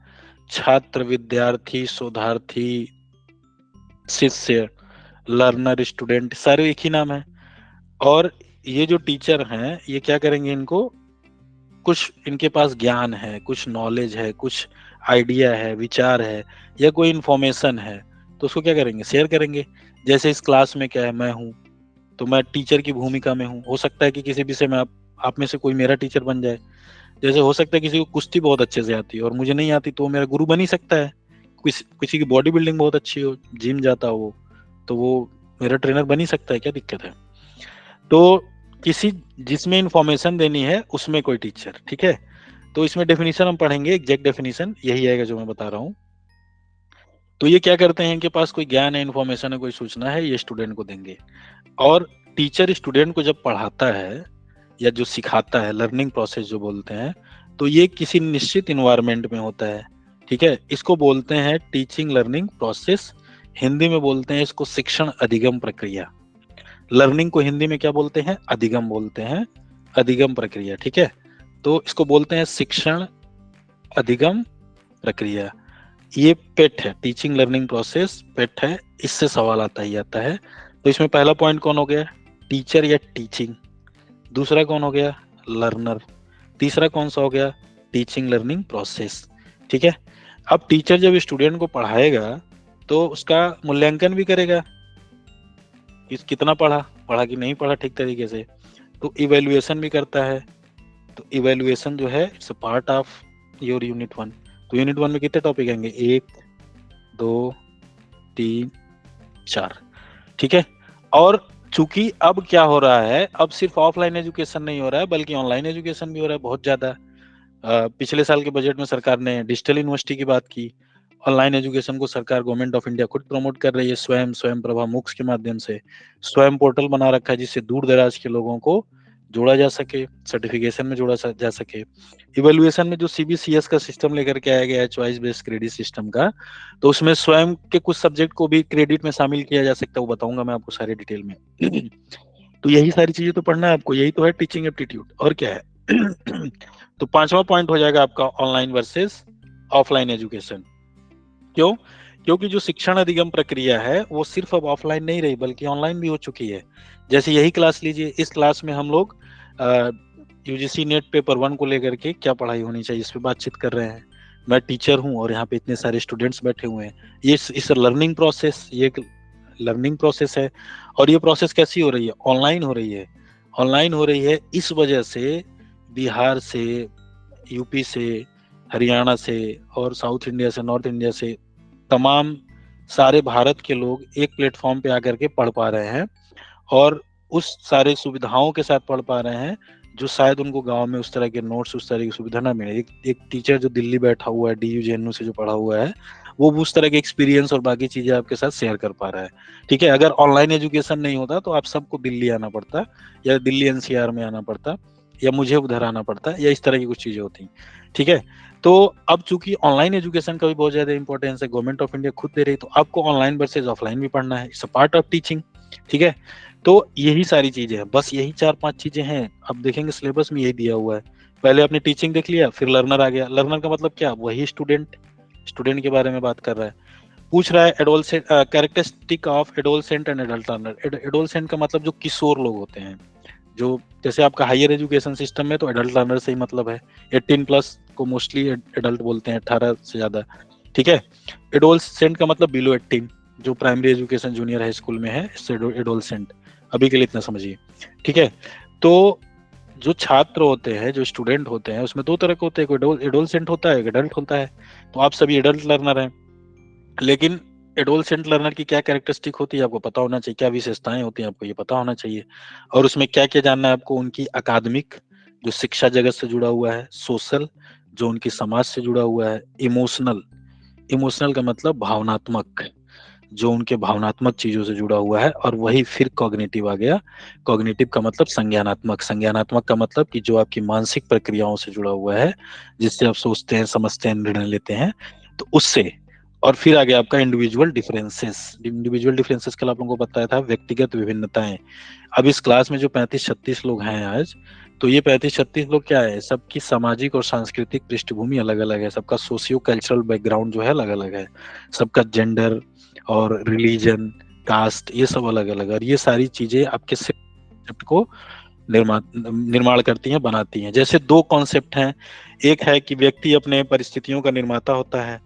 छात्र, विद्यार्थी, शोधार्थी, शिष्य, लर्नर, स्टूडेंट, सारे एक ही नाम है। और ये जो टीचर हैं ये क्या करेंगे? इनको कुछ इनके पास ज्ञान है, कुछ नॉलेज है, कुछ आइडिया है, विचार है, या कोई इंफॉर्मेशन है, तो उसको क्या करेंगे? शेयर करेंगे। जैसे इस क्लास में क्या है, मैं हूँ तो मैं टीचर की भूमिका में हूँ। हो सकता है कि किसी विषय में आप में से कोई मेरा टीचर बन जाए। जैसे हो सकता है किसी को कुश्ती बहुत अच्छे से आती है और मुझे नहीं आती, तो वो मेरा गुरु बन ही सकता है। किसी की बॉडी बिल्डिंग बहुत अच्छी हो, जिम जाता हो, तो वो मेरा ट्रेनर बन ही सकता है, क्या दिक्कत है? तो किसी जिसमें इंफॉर्मेशन देनी है उसमें कोई टीचर। ठीक है, तो इसमें डेफिनेशन हम पढ़ेंगे, एग्जैक्ट डेफिनेशन यही आएगा जो मैं बता रहा हूँ। तो ये क्या करते हैं? इनके पास कोई ज्ञान है, इंफॉर्मेशन है, कोई सूचना है, ये स्टूडेंट को देंगे। और टीचर स्टूडेंट को जब पढ़ाता है या जो सिखाता है, लर्निंग प्रोसेस जो बोलते हैं, तो ये किसी निश्चित इन्वायरमेंट में होता है। ठीक है, इसको बोलते हैं टीचिंग लर्निंग प्रोसेस। हिंदी में बोलते हैं इसको शिक्षण अधिगम प्रक्रिया। लर्निंग को हिंदी में क्या बोलते हैं? अधिगम बोलते हैं, अधिगम प्रक्रिया। ठीक है, तो इसको बोलते हैं शिक्षण अधिगम प्रक्रिया। ये पेट है, टीचिंग लर्निंग प्रोसेस पेट है, इससे सवाल आता ही आता है। तो इसमें पहला पॉइंट कौन हो गया? टीचर या टीचिंग। दूसरा कौन हो गया? लर्नर। तीसरा कौन सा हो गया? Teaching learning process. ठीक है, अब टीचर जब स्टूडेंट को पढ़ाएगा तो उसका मूल्यांकन भी करेगा, कितना पढ़ा कि नहीं पढ़ा ठीक तरीके से, तो इवेल्युएशन भी करता है। तो इवेल्युएशन जो है it's a part of your unit 1। तो यूनिट 1 में कितने टॉपिक आएंगे? 1 2 3 4। ठीक है, और चूंकि अब क्या हो रहा है, अब सिर्फ ऑफलाइन एजुकेशन नहीं हो रहा है बल्कि ऑनलाइन एजुकेशन भी हो रहा है बहुत ज्यादा। पिछले साल के बजट में सरकार ने डिजिटल यूनिवर्सिटी की बात की। ऑनलाइन एजुकेशन को सरकार, गवर्नमेंट ऑफ इंडिया खुद प्रमोट कर रही है, स्वयं प्रभा मूक्स के माध्यम से। स्वयं पोर्टल बना रखा है जिससे दूर दराज के लोगों को जोड़ा जा सके, सर्टिफिकेशन में जोड़ा जा सके। इवेल्युएशन में जो सीबीसीएस का सिस्टम लेकर के आया गया है, चॉइस बेस्ड क्रेडिट सिस्टम का, तो उसमें स्वयं के कुछ सब्जेक्ट को भी क्रेडिट में शामिल किया जा सकता है, वो बताऊंगा मैं आपको सारे डिटेल में। तो यही सारी चीजें तो पढ़ना है आपको, यही तो है टीचिंग एप्टीट्यूड, और क्या है? तो पांचवा पॉइंट हो जाएगा आपका ऑनलाइन वर्सेस ऑफलाइन एजुकेशन। क्यों? क्योंकि जो शिक्षण अधिगम प्रक्रिया है वो सिर्फ अब ऑफलाइन नहीं रही बल्कि ऑनलाइन भी हो चुकी है। जैसे यही क्लास लीजिए, इस क्लास में हम लोग यूजीसी नेट पेपर 1 को लेकर के क्या पढ़ाई होनी चाहिए इस पे बातचीत कर रहे हैं। मैं टीचर हूं और यहाँ पे इतने सारे स्टूडेंट्स बैठे हुए हैं। ये इस लर्निंग प्रोसेस, ये एक लर्निंग प्रोसेस है। और ये प्रोसेस कैसी हो रही है? ऑनलाइन हो रही है। ऑनलाइन हो रही है इस वजह से बिहार से, यूपी से, हरियाणा से और साउथ इंडिया से, नॉर्थ इंडिया से, तमाम सारे भारत के लोग एक प्लेटफॉर्म पे आकर के पढ़ पा रहे हैं और उस सारे सुविधाओं के साथ पढ़ पा रहे हैं जो शायद उनको गांव में उस तरह के नोट्स, उस तरह की सुविधा ना मिले। एक टीचर जो दिल्ली बैठा हुआ है, DU से जो पढ़ा हुआ है, वो उस तरह के एक्सपीरियंस और बाकी चीजें आपके साथ शेयर कर पा रहा है। ठीक है, अगर ऑनलाइन एजुकेशन नहीं होता तो आप सबको दिल्ली आना पड़ता, या दिल्ली NCR में आना पड़ता, या मुझे उधर आना पड़ता, या इस तरह की कुछ चीजें होती। ठीक है, तो अब चूंकि ऑनलाइन एजुकेशन का भी बहुत ज्यादा इंपॉर्टेंस है, गवर्नमेंट ऑफ इंडिया खुद दे रही, तो आपको ऑनलाइन वर्सेज ऑफलाइन भी पढ़ना है, it's a part of teaching. ठीक है, तो यही सारी चीजें हैं, बस यही 4-5 चीजें हैं। अब देखेंगे सिलेबस में यही दिया हुआ है। पहले आपने टीचिंग देख लिया, फिर लर्नर आ गया। लर्नर का मतलब क्या? वही स्टूडेंट के बारे में बात कर रहा है। पूछ रहा है adolescent, characteristic of adolescent and adult learner. Adolescent का मतलब जो किशोर लोग होते हैं, जो जैसे आपका हायर एजुकेशन सिस्टम में तो एडल्ट लर्नर से ही मतलब है। 18+ को मोस्टली एडल्ट बोलते हैं, 18 से ज्यादा। ठीक है, एडोलसेंट का मतलब बिलो 18, जो primary education junior high school में है, इससे एडोलसेंट। अभी के लिए इतना समझिए। ठीक है, तो जो छात्र होते हैं, जो स्टूडेंट होते हैं, उसमें 2 तरह के होते हैं, कोई एडोलसेंट होता है, एक एडल्ट होता है। तो आप सभी एडल्ट लर्नर हैं, लेकिन एडोलसेंट लर्नर की क्या कैरेक्टरिस्टिक होती है आपको पता होना चाहिए, क्या विशेषताएं होती हैं आपको ये पता होना चाहिए। और उसमें क्या क्या जानना है आपको? उनकी अकादमिक, जो शिक्षा जगत से जुड़ा हुआ है, सोशल, जो उनकी समाज से जुड़ा हुआ है, इमोशनल का मतलब भावनात्मक, जो उनके भावनात्मक चीजों से जुड़ा हुआ है, और वही फिर कॉग्निटिव आ गया। कॉग्निटिव का मतलब संज्ञानात्मक, संज्ञानात्मक का मतलब कि जो आपकी मानसिक प्रक्रियाओं से जुड़ा हुआ है, जिससे आप सोचते हैं, समझते हैं, निर्णय लेते हैं, तो उससे। और फिर आ गया आपका इंडिविजुअल डिफरेंसेस। इंडिविजुअल डिफरेंसेस कल आप लोगों को बताया था व्यक्तिगत विभिन्नताएं। अब इस क्लास में जो 35-36 लोग हैं आज, तो ये 35-36 लोग क्या है, सबकी सामाजिक और सांस्कृतिक पृष्ठभूमि अलग अलग है, सबका सोशियो कल्चरल बैकग्राउंड जो है अलग अलग है, सबका जेंडर और रिलीजन, कास्ट, ये सब अलग अलग है। और ये सारी चीजें आपके कॉन्सेप्ट को निर्माण करती हैं, बनाती हैं। जैसे दो कॉन्सेप्ट हैं, एक है कि व्यक्ति अपने परिस्थितियों का निर्माता होता है,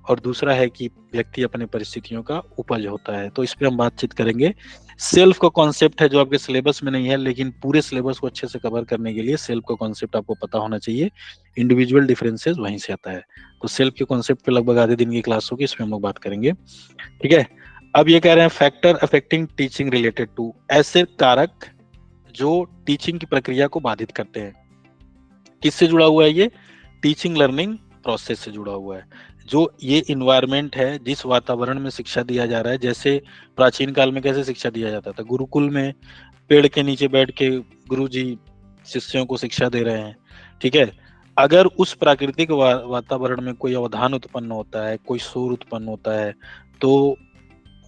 और दूसरा है कि व्यक्ति अपने परिस्थितियों का उपज होता है। तो इस पे हम बातचीत करेंगे। सेल्फ का कॉन्सेप्ट है जो आपके सिलेबस में नहीं है, लेकिन पूरे सिलेबस को अच्छे से कवर करने के लिए सेल्फ का कॉन्सेप्ट आपको पता होना चाहिए। इंडिविजुअल डिफरेंसेस वहीं से आता है। तो सेल्फ के कॉन्सेप्ट पे लगभग आधे दिन की क्लास होगी, इसमें हम लोग बात करेंगे। ठीक है, अब ये कह रहे हैं factor affecting teaching related to, ऐसे कारक जो टीचिंग की प्रक्रिया को बाधित करते हैं। किससे जुड़ा हुआ है ये? टीचिंग लर्निंग प्रोसेस से जुड़ा हुआ है। जो ये इन्वायरमेंट है, जिस वातावरण में शिक्षा दिया जा रहा है, जैसे प्राचीन काल में कैसे शिक्षा दिया जाता था, गुरुकुल में पेड़ के नीचे बैठ के गुरुजी शिष्यों को शिक्षा दे रहे हैं। ठीक है, अगर उस प्राकृतिक वातावरण में कोई अवधान उत्पन्न होता है, कोई शोर उत्पन्न होता है, तो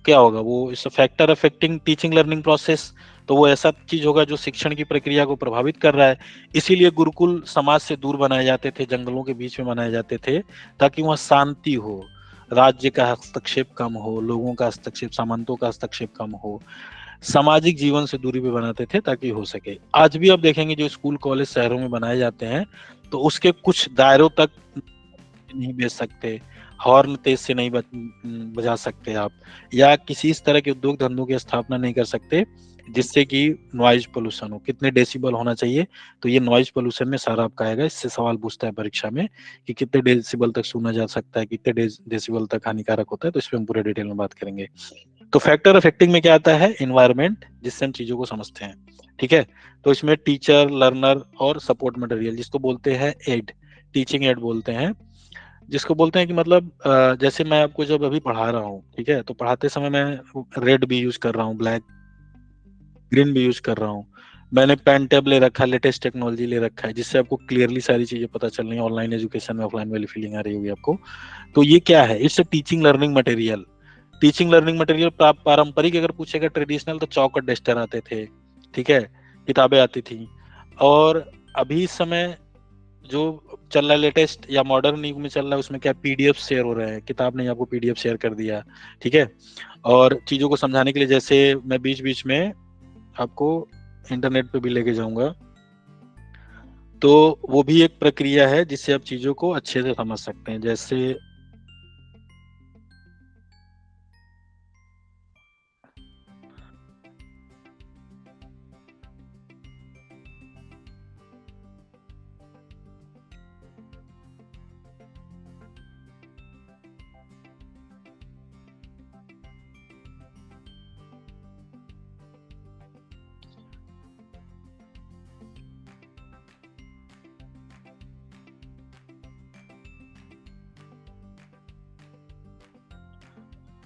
क्या होगा? वो इस factor affecting teaching learning process, तो वो ऐसा चीज होगा जो शिक्षण की प्रक्रिया को प्रभावित कर रहा है। इसीलिए गुरुकुल समाज से दूर बनाए जाते थे, जंगलों के बीच में बनाए जाते थे, ताकि वहाँ शांति हो, राज्य का हस्तक्षेप कम हो, लोगों का हस्तक्षेप, सामंतों का हस्तक्षेप कम हो, सामाजिक जीवन से दूरी पे बनाते थे ताकि हो सके। आज भी आप देखेंगे जो स्कूल कॉलेज शहरों में बनाए जाते हैं, तो उसके कुछ दायरों तक नहीं भेज सकते, हॉर्न तेज से नहीं बजा सकते आप, या किसी इस तरह के उद्योग धंधों की स्थापना नहीं कर सकते जिससे कि नॉइज पोल्यूशन हो। कितने डेसिबल होना चाहिए, तो ये नॉइज पोल्यूशन में सारा आपका आएगा। इससे सवाल पूछता है परीक्षा में कि कितने डेसिबल तक सुना जा सकता है, कितने डेसिबल तक हानिकारक होता है, तो इस पर हम पूरे डिटेल में बात करेंगे। तो फैक्टर अफेक्टिंग में क्या आता है? इन्वायरमेंट, जिससे हम चीजों को समझते हैं। ठीक है, तो इसमें टीचर, लर्नर और सपोर्ट मटेरियल, जिसको बोलते हैं एड, टीचिंग एड बोलते हैं, जिसको बोलते हैं कि मतलब जैसे मैं आपको जब अभी पढ़ा रहा हूँ, ठीक है, तो पढ़ाते समय मैं रेड भी यूज कर रहा हूँ, ब्लैक, ग्रीन भी यूज कर रहा हूँ, मैंने पेन टैब ले रखा है, लेटेस्ट टेक्नोलॉजी ले रखा है, जिससे आपको क्लियरली सारी चीजें पता चल रही है। ऑनलाइन एजुकेशन में ऑफलाइन वाली फीलिंग आ रही होगी आपको। तो ये क्या है? It's teaching learning material. Teaching learning material पारंपरिक अगर पूछेगा, ट्रेडिशनल, तो चौक और डस्टर आते थे, ठीक है, किताबें आती थी। और अभी इस समय जो चल रहा है लेटेस्ट या मॉडर्न युग में चल रहा है, उसमें क्या पीडीएफ शेयर हो रहे हैं, किताब ने आपको पीडीएफ शेयर कर दिया। ठीक है, और चीजों को समझाने के लिए, जैसे मैं बीच बीच में आपको इंटरनेट पे भी लेके जाऊंगा, तो वो भी एक प्रक्रिया है जिससे आप चीजों को अच्छे से समझ सकते हैं। जैसे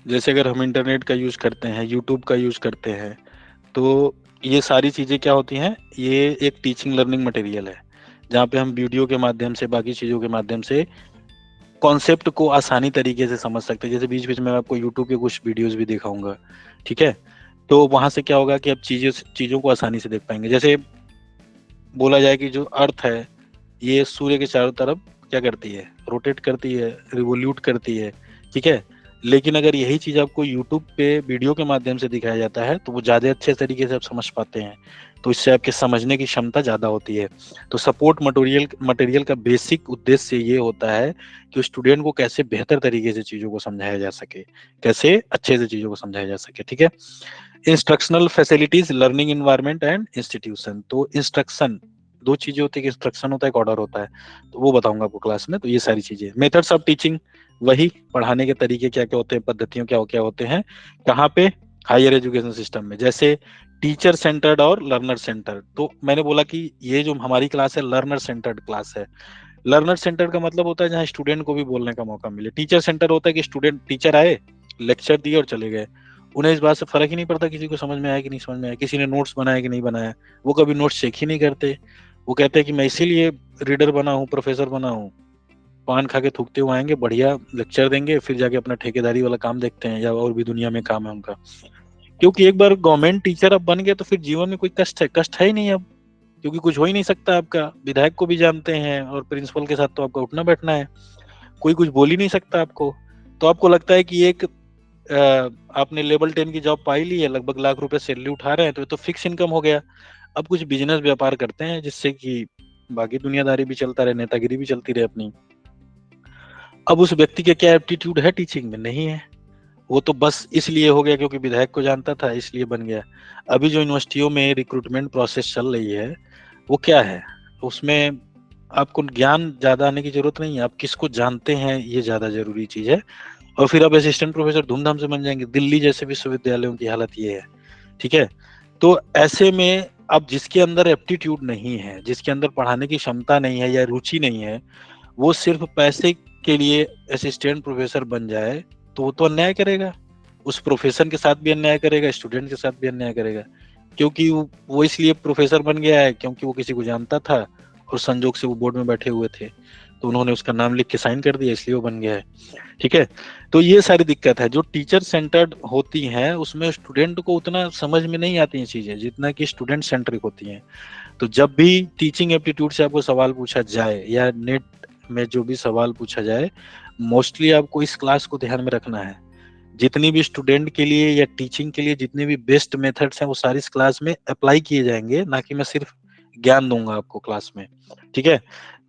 जैसे अगर हम इंटरनेट का यूज करते हैं, यूट्यूब का यूज करते हैं, तो ये सारी चीजें क्या होती हैं? ये एक टीचिंग लर्निंग मटेरियल है, जहाँ पे हम वीडियो के माध्यम से, बाकी चीजों के माध्यम से कॉन्सेप्ट को आसानी तरीके से समझ सकते हैं। जैसे बीच बीच में आपको यूट्यूब के कुछ वीडियोस भी दिखाऊंगा, ठीक है, तो वहां से क्या होगा कि आप चीजों को आसानी से देख पाएंगे। जैसे बोला जाए कि जो अर्थ है, ये सूर्य के चारों तरफ क्या करती है? रोटेट करती है, रिवोल्यूट करती है, ठीक है। लेकिन अगर यही चीज आपको यूट्यूब पे वीडियो के माध्यम से दिखाया जाता है, तो वो ज्यादा अच्छे तरीके से आप समझ पाते हैं, तो इससे आपके समझने की क्षमता ज्यादा होती है। तो सपोर्ट मटेरियल का बेसिक उद्देश्य ये होता है कि स्टूडेंट को कैसे बेहतर तरीके से चीजों को समझाया जा सके, कैसे अच्छे से चीजों को समझाया जा सके। ठीक है, instructional facilities, learning environment and institution. तो इंस्ट्रक्शन, दो चीजें होती है, इंस्ट्रक्शन होता है, एक ऑर्डर होता है, तो वो बताऊंगा आपको क्लास में। तो ये सारी चीजें, मेथड्स ऑफ टीचिंग, वही पढ़ाने के तरीके क्या क्या होते हैं, पद्धतियों क्या क्या होते हैं, कहाँ पे? हायर एजुकेशन सिस्टम में। जैसे टीचर सेंटर्ड और लर्नर सेंटर्ड। तो मैंने बोला कि ये जो हमारी क्लास है, लर्नर सेंटर्ड क्लास है। लर्नर सेंटर्ड का मतलब होता है जहाँ स्टूडेंट को भी बोलने का मौका मिले। टीचर सेंटर होता है कि स्टूडेंट, टीचर आए, लेक्चर दिए और चले गए। उन्हें इस बात से फर्क ही नहीं पड़ता किसी को समझ में आया कि नहीं समझ में आया, किसी ने नोट्स बनाया कि नहीं बनाया। वो कभी नोट्स चेक ही नहीं करते। वो कहते हैं कि मैं इसीलिए रीडर बना हूँ, प्रोफेसर बना हूँ। पान खा के थूकते हुए आएंगे, बढ़िया लेक्चर देंगे, फिर जाके अपना ठेकेदारी वाला काम देखते हैं या और भी दुनिया में काम है उनका। क्योंकि एक बार गवर्नमेंट टीचर अब बन गए तो फिर जीवन में कोई कष्ट है ही नहीं अब, क्योंकि कुछ हो ही नहीं सकता आपका। विधायक को भी जानते हैं और प्रिंसिपल के साथ तो आपका उठना बैठना है, कोई कुछ बोल ही नहीं सकता आपको। तो आपको लगता है कि एक आपने लेवल 10 की जॉब पाई ली है, लगभग लाख रुपए सैलरी उठा रहे हैं, तो ये तो फिक्स इनकम हो गया। अब कुछ बिजनेस व्यापार करते हैं जिससे कि बाकी दुनियादारी भी चलता रहे, नेतागिरी भी चलती रहे अपनी। अब उस व्यक्ति के क्या एप्टीट्यूड है टीचिंग में? नहीं है। वो तो बस इसलिए हो गया क्योंकि विधायक को जानता था, इसलिए बन गया। अभी जो यूनिवर्सिटियों में रिक्रूटमेंट प्रोसेस चल रही है वो क्या है, उसमें आपको ज्ञान ज्यादा आने की जरूरत नहीं है, आप किसको जानते हैं ये ज्यादा जरूरी चीज है। और फिर अब असिस्टेंट प्रोफेसर धूमधाम से बन जाएंगे। दिल्ली जैसे विश्वविद्यालयों की हालत ये है, ठीक है। तो ऐसे में अब जिसके अंदर एप्टीट्यूड नहीं है, जिसके अंदर पढ़ाने की क्षमता नहीं है या रुचि नहीं है, वो सिर्फ पैसे के लिए असिस्टेंट प्रोफेसर बन जाए तो वो तो अन्याय करेगा। उस प्रोफेशन के साथ भी अन्याय करेगा, स्टूडेंट के साथ भी अन्याय करेगा। क्योंकि वो इसलिए प्रोफेसर बन गया है क्योंकि वो किसी को जानता था और संजोग से वो बोर्ड में बैठे हुए थे, तो उन्होंने उसका नाम लिख के साइन कर दिया, इसलिए वो बन गया है, ठीक है। तो ये सारी दिक्कत है। जो टीचर सेंटर्ड होती हैं उसमें स्टूडेंट को उतना समझ में नहीं आती हैं चीजें जितना कि स्टूडेंट सेंट्रिक होती हैं। तो जब भी टीचिंग एप्टीट्यूड से आपको सवाल पूछा जाए या नेट में जो भी सवाल पूछा जाए, मोस्टली आपको इस क्लास को ध्यान में रखना है। जितनी भी स्टूडेंट के लिए या टीचिंग के लिए जितने भी बेस्ट मेथड्स हैं वो सारी इस क्लास में अप्लाई किए जाएंगे, ना कि मैं सिर्फ ज्ञान दूंगा आपको क्लास में, ठीक है।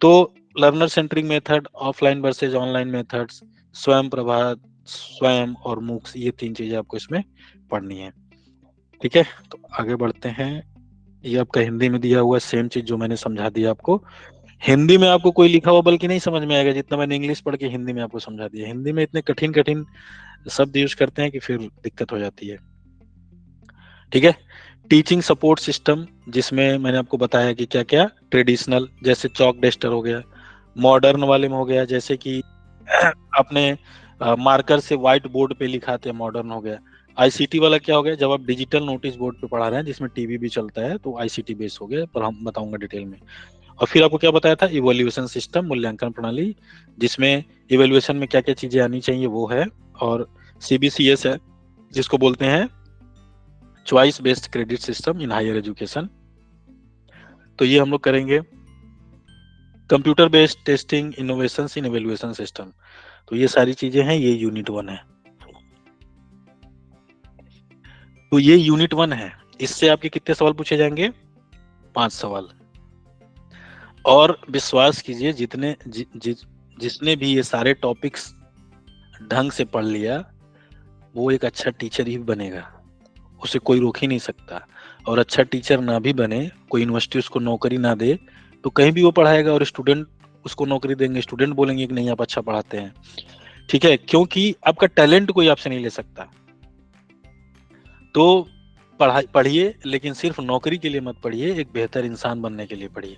तो learner centric method, offline versus online methods, स्वयं प्रभा, स्वयं और मूक्स, ये 3 चीजें आपको इसमें पढ़नी है, ठीक है। तो आगे बढ़ते हैं। ये आपका हिंदी में दिया हुआ सेम चीज जो मैंने समझा दिया आपको। हिंदी में आपको कोई लिखा हुआ बल्कि नहीं समझ में आएगा जितना मैंने इंग्लिश पढ़ के हिंदी में आपको समझा दिया। हिंदी में इतने कठिन कठिन शब्द यूज करते हैं कि फिर दिक्कत हो जाती है, ठीक है। टीचिंग सपोर्ट सिस्टम, जिसमें मैंने आपको बताया कि क्या क्या ट्रेडिशनल जैसे चॉक डस्टर हो गया, मॉडर्न वाले में हो गया जैसे कि आपने मार्कर से व्हाइट बोर्ड पे लिखा था, मॉडर्न हो गया। आईसीटी वाला क्या हो गया, जब आप डिजिटल नोटिस बोर्ड पे पढ़ा रहे हैं जिसमें टीवी भी चलता है तो आईसीटी बेस हो गया, पर हम बताऊंगा डिटेल में। और फिर आपको क्या बताया था, इवैल्यूएशन सिस्टम, मूल्यांकन प्रणाली, जिसमें इवैल्यूएशन में क्या क्या चीजें आनी चाहिए वो है। और सीबीसीएस है जिसको बोलते हैं choice based credit system in higher education. तो ये हम लोग करेंगे। Computer based testing innovations in evaluation system, तो ये सारी चीजें हैं, ये यूनिट 1 है। तो ये यूनिट 1 है। इससे आपके कितने सवाल पूछे जाएंगे? 5 सवाल। और विश्वास कीजिए जिसने भी ये सारे टॉपिक्स ढंग से पढ़ लिया वो एक अच्छा टीचर ही बनेगा, उसे कोई रोक ही नहीं सकता। और अच्छा टीचर ना भी बने, कोई यूनिवर्सिटी उसको नौकरी ना दे, तो कहीं भी वो पढ़ाएगा और स्टूडेंट उसको नौकरी देंगे, स्टूडेंट बोलेंगे कि नहीं आप अच्छा पढ़ाते हैं, ठीक है। क्योंकि आपका टैलेंट कोई आपसे नहीं ले सकता। तो पढ़िए, लेकिन सिर्फ नौकरी के लिए मत पढ़िए, एक बेहतर इंसान बनने के लिए पढ़िए।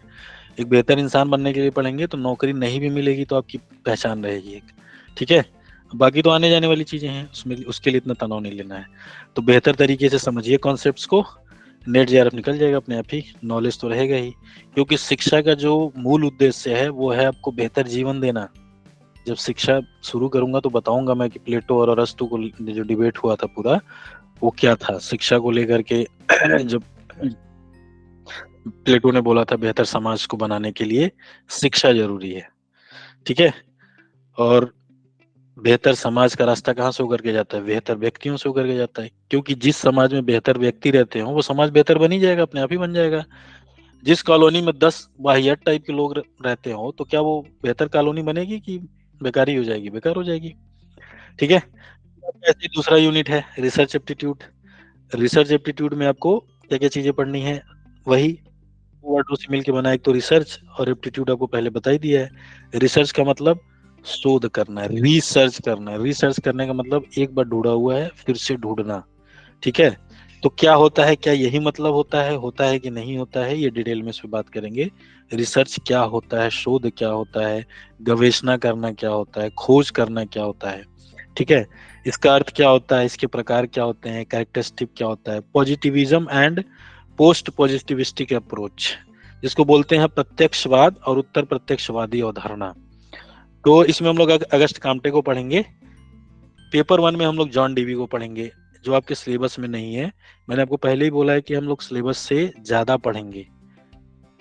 एक बेहतर इंसान बनने के लिए पढ़ेंगे तो नौकरी नहीं भी मिलेगी तो आपकी पहचान रहेगी एक, ठीक है। बाकी तो आने जाने वाली चीजें हैं, उसके लिए इतना तनाव नहीं लेना है। तो बेहतर तरीके से समझिए कॉन्सेप्ट्स को, नेट जेआरएफ निकल जाएगा अपने आप ही, नॉलेज तो रहेगा ही। क्योंकि शिक्षा का जो मूल उद्देश्य है वो है आपको बेहतर जीवन देना। जब शिक्षा शुरू करूंगा तो बताऊंगा मैं कि प्लेटो और अरस्तु को जो डिबेट हुआ था पूरा, वो क्या था शिक्षा को लेकर के। जब प्लेटो ने बोला था बेहतर समाज को बनाने के लिए शिक्षा जरूरी है, ठीक है। और बेहतर समाज का रास्ता कहाँ से होकर के जाता है? बेहतर व्यक्तियों से होकर के जाता है। क्योंकि जिस समाज में बेहतर व्यक्ति रहते हो वो समाज बेहतर बन ही जाएगा, अपने आप ही बन जाएगा। जिस कॉलोनी में 10 वाहियात टाइप के लोग रहते हो तो क्या वो बेहतर कॉलोनी बनेगी कि बेकारी हो जाएगी? बेकार हो जाएगी, ठीक है। ऐसे दूसरा यूनिट है रिसर्च एप्टीट्यूड। रिसर्च एप्टीट्यूड में आपको क्या क्या चीजें पढ़नी है, वही वर्डों से मिलकर बना। एक तो रिसर्च और एप्टीट्यूड आपको पहले बता ही दिया है। रिसर्च का मतलब शोध करना है, रिसर्च करना है। रिसर्च करने का मतलब एक बार ढूंढा हुआ है फिर से ढूंढना, ठीक है। तो क्या होता है, क्या यही मतलब होता है कि नहीं होता है, ये डिटेल में इस पे बात करेंगे। रिसर्च क्या होता है, शोध क्या होता है, गवेषणा करना क्या होता है, खोज करना क्या होता है, ठीक है, इसका अर्थ क्या होता है, इसके प्रकार क्या होते हैं, कैरेक्टरिस्टिक क्या होता है, positivism and post positivistic approach, जिसको बोलते हैं प्रत्यक्षवाद और उत्तर प्रत्यक्षवादी अवधारणा। तो इसमें हम लोग अगस्त काम्टे को पढ़ेंगे। पेपर 1 में हम लोग जॉन डीवी को पढ़ेंगे, जो आपके सिलेबस में नहीं है। मैंने आपको पहले ही बोला है कि हम लोग सिलेबस से ज्यादा पढ़ेंगे,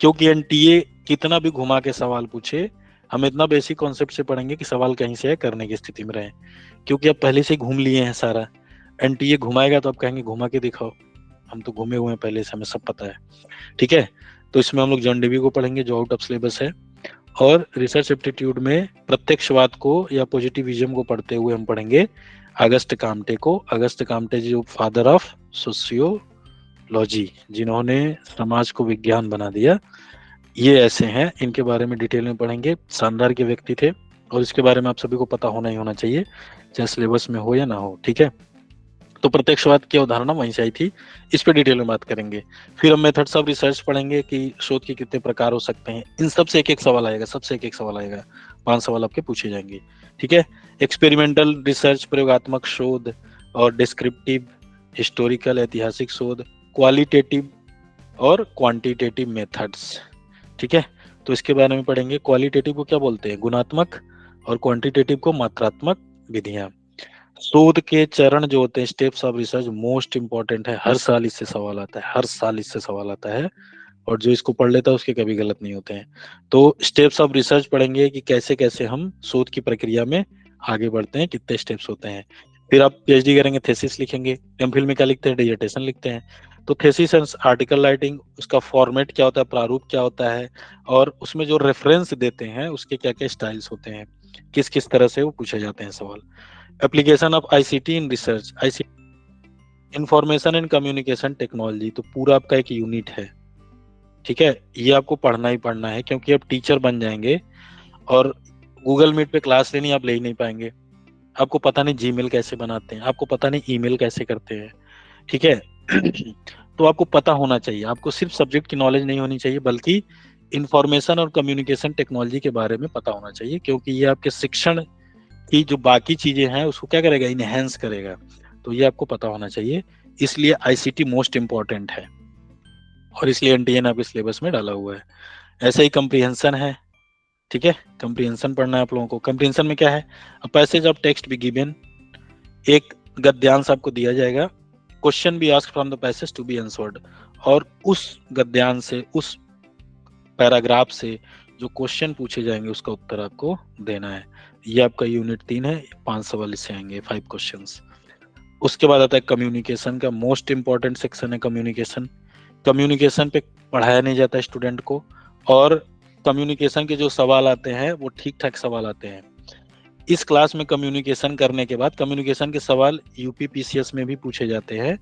क्योंकि एनटीए कितना भी घुमा के सवाल पूछे, हम इतना बेसिक कॉन्सेप्ट से पढ़ेंगे कि सवाल कहीं से करने की स्थिति में रहे, क्योंकि अब पहले से घूम लिए हैं सारा। एनटीए घुमाएगा तो आप कहेंगे घुमा के दिखाओ, हम तो घूमे हुए हैं पहले से, हमें सब पता है। ठीक है, तो इसमें हम लोग जॉन डीवी को पढ़ेंगे जो आउट ऑफ सिलेबस है, और रिसर्च एप्टीट्यूड में प्रत्यक्षवाद को या पॉजिटिविज्म को पढ़ते हुए हम पढ़ेंगे अगस्त काम्टे को। अगस्त काम्टे जो फादर ऑफ सोशियोलॉजी, जिन्होंने समाज को विज्ञान बना दिया, ये ऐसे हैं, इनके बारे में डिटेल में पढ़ेंगे। शानदार के व्यक्ति थे और इसके बारे में आप सभी को पता होना ही होना चाहिए, चाहे सिलेबस में हो या ना हो। ठीक है, तो प्रत्यक्षवाद की अवधारणा वहीं से आई थी, इस पे डिटेल में बात करेंगे। फिर हम मेथड्स ऑफ रिसर्च पढ़ेंगे कि शोध के कितने प्रकार हो सकते हैं। इन सब से एक एक सवाल आएगा, सबसे एक एक सवाल आएगा, 5 सवाल आपके पूछे जाएंगे। ठीक है, एक्सपेरिमेंटल रिसर्च, प्रयोगात्मक शोध, और डिस्क्रिप्टिव, हिस्टोरिकल, ऐतिहासिक शोध, क्वालिटेटिव और क्वांटिटेटिव मेथड्स। ठीक है, तो इसके बारे में पढ़ेंगे। क्वालिटेटिव को क्या बोलते हैं, गुणात्मक, और क्वांटिटेटिव को मात्रात्मक विधियां। शोध के चरण जो होते हैं, steps of research, most important है, हर साल इससे सवाल आता है, हर साल इससे सवाल आता है, और जो इसको पढ़ लेता है उसके कभी गलत नहीं होते हैं। तो स्टेप्स ऑफ रिसर्च पढ़ेंगे कि कैसे कैसे हम शोध की प्रक्रिया में आगे बढ़ते हैं, कितने स्टेप्स होते हैं। फिर आप पीएचडी करेंगे, थेसिस लिखेंगे। एमफिल में क्या लिखते हैं, डिसर्टेशन लिखते हैं। तो थेसिस एंड आर्टिकल राइटिंग, उसका फॉर्मेट क्या होता है, प्रारूप क्या होता है, और उसमें जो रेफरेंस देते हैं उसके क्या क्या स्टाइल्स होते हैं, किस किस तरह से वो पूछे जाते हैं सवाल। Application of ICT in research, ICT information and communication technology, तो पूरा आपका एक यूनिट है। ठीक है, ये आपको पढ़ना ही पढ़ना है, क्योंकि आप टीचर बन जाएंगे और गूगल मीट पे क्लास लेनी आप ले ही नहीं पाएंगे। आपको पता नहीं जीमेल कैसे बनाते हैं, आपको पता नहीं ईमेल कैसे करते हैं। ठीक है तो आपको पता होना चाहिए, आपको सिर्फ सब्जेक्ट की नॉलेज नहीं होनी चाहिए, बल्कि इंफॉर्मेशन और कम्युनिकेशन टेक्नोलॉजी के बारे में पता होना चाहिए, क्योंकि ये आपके शिक्षण की जो बाकी चीजें हैं उसको क्या करेगा, इनहेंस करेगा। तो ये आपको पता होना चाहिए, इसलिए आईसीटी मोस्ट इंपॉर्टेंट है, और इसलिए एनटीए ने आपके सिलेबस में डाला हुआ है। ऐसे ही कंप्रीहेंशन है। ठीक है, कंप्रीहेंशन पढ़ना है आप लोगों को। कंप्रीहेंशन में क्या है, passage of text be given, एक गद्यांश आपको दिया जाएगा, question be asked from the passage to be answered, और उस गद्यांश से, उस पैराग्राफ से जो क्वेश्चन पूछे जाएंगे उसका उत्तर आपको देना है। ये आपका यूनिट 3 है, 5 सवाल इससे आएंगे, 5 क्वेश्चंस। उसके बाद आता है कम्युनिकेशन का, मोस्ट इंपॉर्टेंट सेक्शन है कम्युनिकेशन। कम्युनिकेशन पे पढ़ाया नहीं जाता स्टूडेंट को, और कम्युनिकेशन के जो सवाल आते हैं वो ठीक ठाक सवाल आते हैं। इस क्लास में कम्युनिकेशन करने के बाद कम्युनिकेशन के सवाल यूपीपीसीएस में भी पूछे जाते हैं।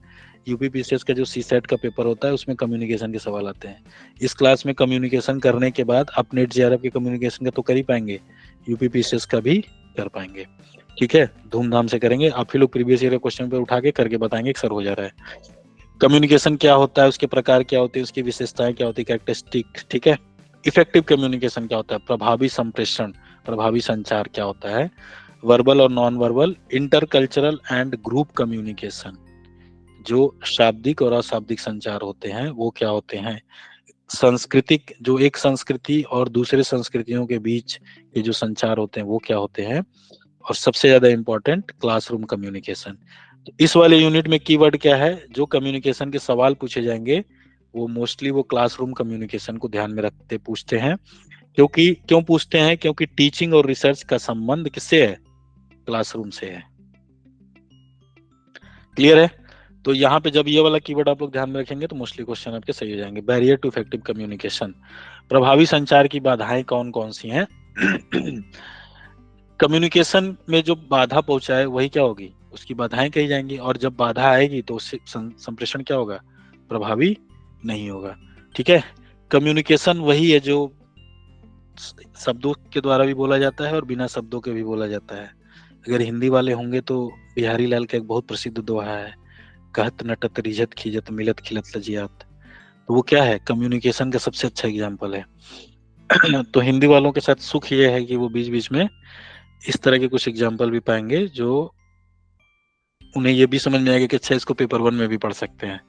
यूपीपीसीएस का जो सीसेट का पेपर होता है उसमें कम्युनिकेशन के सवाल आते हैं। इस क्लास में कम्युनिकेशन करने के बाद आप नेट जेआरएफ के कम्युनिकेशन का तो कर ही पाएंगे, यूपीपीसीएस का भी कर पाएंगे। ठीक है, धूमधाम से करेंगे। आप ही लोग प्रीवियस ईयर क्वेश्चन पे उठा के करके बताएंगे कि सर हो जा रहा है। कम्युनिकेशन क्या होता है, उसके प्रकार क्या होते हैं, उसकी विशेषताएं क्या होती है, कैरेक्टरिस्टिक। ठीक है, इफेक्टिव कम्युनिकेशन क्या होता है, प्रभावी संप्रेषण, प्रभावी संचार क्या होता है, वर्बल और non verbal, intercultural and group communication, जो शाब्दिक और अशाब्दिक संचार होते हैं वो क्या होते हैं, सांस्कृतिक, जो एक संस्कृति और दूसरे संस्कृतियों के बीच के जो संचार होते हैं वो क्या होते हैं, और सबसे ज्यादा इंपॉर्टेंट क्लासरूम कम्युनिकेशन। तो इस वाले यूनिट में कीवर्ड क्या है, जो कम्युनिकेशन के सवाल पूछे जाएंगे वो मोस्टली वो क्लासरूम कम्युनिकेशन को ध्यान में रखते पूछते हैं। क्यों पूछते हैं, क्योंकि टीचिंग और रिसर्च का संबंध किससे है, क्लासरूम से है। क्लियर है, तो यहाँ पे जब ये वाला कीवर्ड आप लोग ध्यान में रखेंगे तो मोस्टली क्वेश्चन आपके सही हो जाएंगे। बैरियर टू इफेक्टिव कम्युनिकेशन, प्रभावी संचार की बाधाएं कौन कौन सी हैं। कम्युनिकेशन में जो बाधा पहुंचाए वही क्या होगी, उसकी बाधाएं कही जाएंगी, और जब बाधा आएगी तो उससे संप्रेषण क्या होगा, प्रभावी नहीं होगा। ठीक है, कम्युनिकेशन वही है जो शब्दों के द्वारा भी बोला जाता है और बिना शब्दों के भी बोला जाता है। अगर हिंदी वाले होंगे तो बिहारी लाल का एक बहुत प्रसिद्ध दोहा है, कहत नटत रिझत खिजत मिलत खिलत लजियात, तो वो क्या है, कम्युनिकेशन का सबसे अच्छा एग्जाम्पल है। तो हिंदी वालों के साथ सुख ये है कि वो बीच बीच में इस तरह के कुछ एग्जाम्पल भी पाएंगे जो उन्हें ये भी समझ में आएगा कि अच्छा इसको पेपर 1 में भी पढ़ सकते हैं।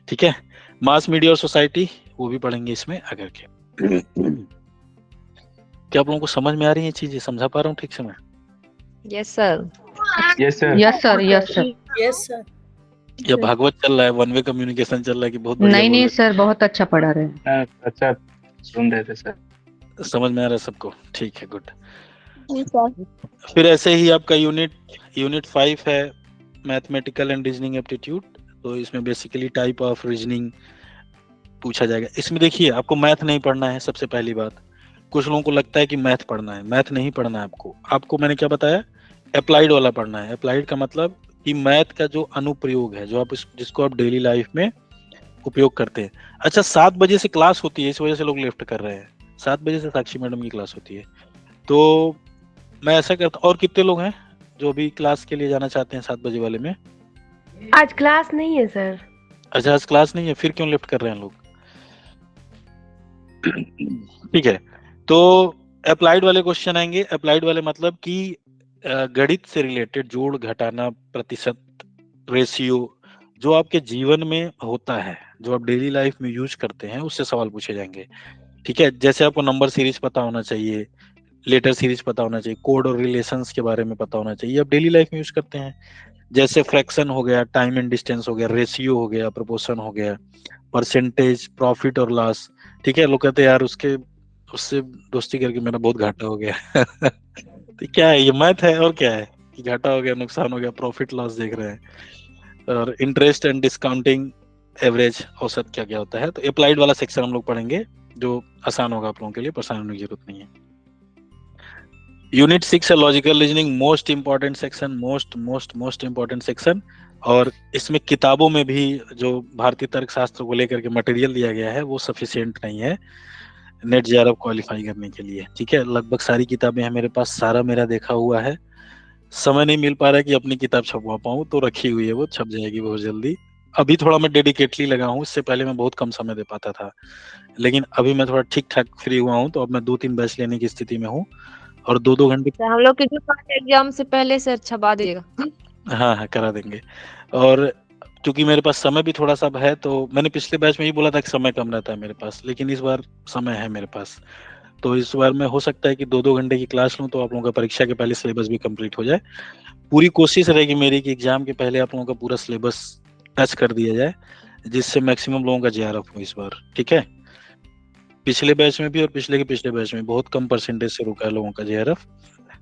ठीक है, मास मीडिया और सोसाइटी वो भी पढ़ेंगे इसमें आकर के। क्या आप लोगों को समझ में आ रही है चीजें, समझा पा रहा हूँ ठीक से मैं? Yes sir. Yes sir. Yes sir, yes sir. Yes sir. या भागवत चल रहा है, वन वे कम्युनिकेशन चल रहा है कि बहुत बढ़िया नहीं बोल नहीं रहे सर, बहुत अच्छा पढ़ा रहे हैं। अच्छा सुन रहे थे सर। हैं? समझ में आ रहा है सबको? ठीक है, गुड। जी सर। फिर ऐसे ही आपका यूनिट 5 है मैथमेटिकल एंड रीजनिंग एप्टीट्यूड। तो इसमें बेसिकली टाइप ऑफ रीजनिंग पूछा जाएगा। इसमें देखिए आपको मैथ नहीं पढ़ना है, सबसे पहली बात। कुछ लोगों को लगता है कि मैथ पढ़ना है, मैथ नहीं पढ़ना है आपको मैंने क्या बताया, अप्लाइड वाला पढ़ना है। अप्लाइड का मतलब कि मैथ का जो अनुप्रयोग है, जो आप जिसको आप डेली लाइफ में उपयोग करते हैं। अच्छा, 7 बजे से क्लास होती है, इस वजह से लोग लेफ्ट कर रहे हैं। 7 बजे से साक्षी मैडम की क्लास होती है। तो मैं ऐसा करता हूँ। और कितने लोग हैं जो भी क्लास के लिए जाना चाहते हैं 7 बजे वाले में? आज क्लास नहीं है सर। अच्छा, आज क्लास नहीं है, फिर क्यों लेफ्ट कर रहे हैं लोग? ठीक है, तो अप्लाइड वाले क्वेश्चन आएंगे। अप्लाइड वाले मतलब कि गणित से रिलेटेड, जोड़ घटाना, प्रतिशत, रेशियो, जो आपके जीवन में होता है, जो आप डेली लाइफ में यूज करते हैं, उससे सवाल पूछे जाएंगे। ठीक है, जैसे आपको नंबर सीरीज पता होना चाहिए, लेटर सीरीज पता होना चाहिए, कोड और रिलेशंस के बारे में पता होना चाहिए, आप डेली लाइफ में यूज करते हैं। जैसे फ्रैक्शन हो गया, टाइम एंड डिस्टेंस हो गया, रेशियो हो गया, प्रोपोर्शन हो गया, परसेंटेज, प्रॉफिट और लॉस। ठीक है, लोग कहते हैं यार उससे दोस्ती करके मेरा बहुत घाटा हो गया। तो क्या है, ये मैथ है और क्या है कि घाटा हो गया, नुकसान हो गया, प्रॉफिट लॉस देख रहे हैं। और इंटरेस्ट एंड डिस्काउंटिंग, एवरेज, औसत क्या क्या होता है। तो अप्लाइड वाला सेक्शन हम लोग पढ़ेंगे, जो आसान होगा आप लोगों के लिए, परेशान होने की जरूरत नहीं है। यूनिट 6 है logical reasoning, most important section, most important section. और इसमें किताबों में भी जो भारतीय तर्कशास्त्र को लेकर के मटेरियल दिया गया है वो सफिशिएंट नहीं है नेट जेआरएफ क्वालिफाई करने के लिए। ठीक है, लगभग सारी किताबें हैं मेरे पास, सारा मेरा देखा हुआ है। समय नहीं मिल पा रहा है कि अपनी किताब छपवा पाऊँ, तो रखी हुई है, वो छप जाएगी बहुत जल्दी। अभी थोड़ा मैं डेडिकेटली लगा हूँ, इससे पहले मैं बहुत कम समय दे पाता था, लेकिन अभी मैं थोड़ा ठीक ठाक फ्री हुआ हूँ, तो अब मैं 2-3 बैच लेने की स्थिति में हूँ और 2-2 घंटे। तो हम लोग के जो एग्जाम से पहले सर छपा दीजिएगा। हाँ हाँ, करा देंगे। और क्योंकि मेरे पास समय भी थोड़ा सा है, तो मैंने पिछले बैच में ही बोला था कि समय कम रहता है मेरे पास, लेकिन इस बार समय है मेरे पास। तो इस बार में हो सकता है कि 2-2 घंटे की क्लास लूँ, तो आप लोगों का परीक्षा के पहले सिलेबस भी कंप्लीट हो जाए। पूरी कोशिश रहेगी मेरी कि एग्जाम के पहले आप लोगों का पूरा सिलेबस टच कर दिया जाए, जिससे मैक्सिमम लोगों का जेआरएफ हो इस बार। ठीक है, पिछले बैच में भी और पिछले के पिछले बैच में बहुत कम परसेंटेज से रुका है लोगों का जेआरएफ।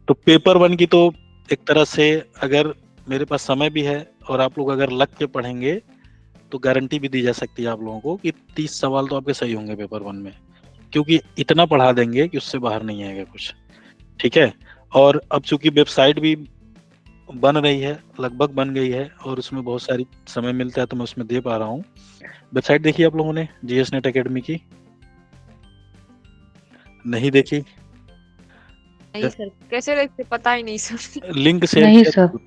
तो पेपर 1 की तो एक तरह से, अगर मेरे पास समय भी है और आप लोग अगर लग के पढ़ेंगे, तो गारंटी भी दी जा सकती है आप लोगों को कि 30 सवाल तो आपके सही होंगे पेपर 1 में, क्योंकि इतना पढ़ा देंगे कि उससे बाहर नहीं आएगा कुछ। ठीक है, और अब चूंकि वेबसाइट भी बन रही है, लगभग बन गई है, और उसमें बहुत सारी समय मिलता है, तो मैं उसमें दे पा रहा हूँ। वेबसाइट देखी आप लोगों ने जीएस नेट अकेडमी की? नहीं देखी? नहीं सर, कैसे देखते पता ही नहीं सर। लिंक शेयर नहीं किया, सर।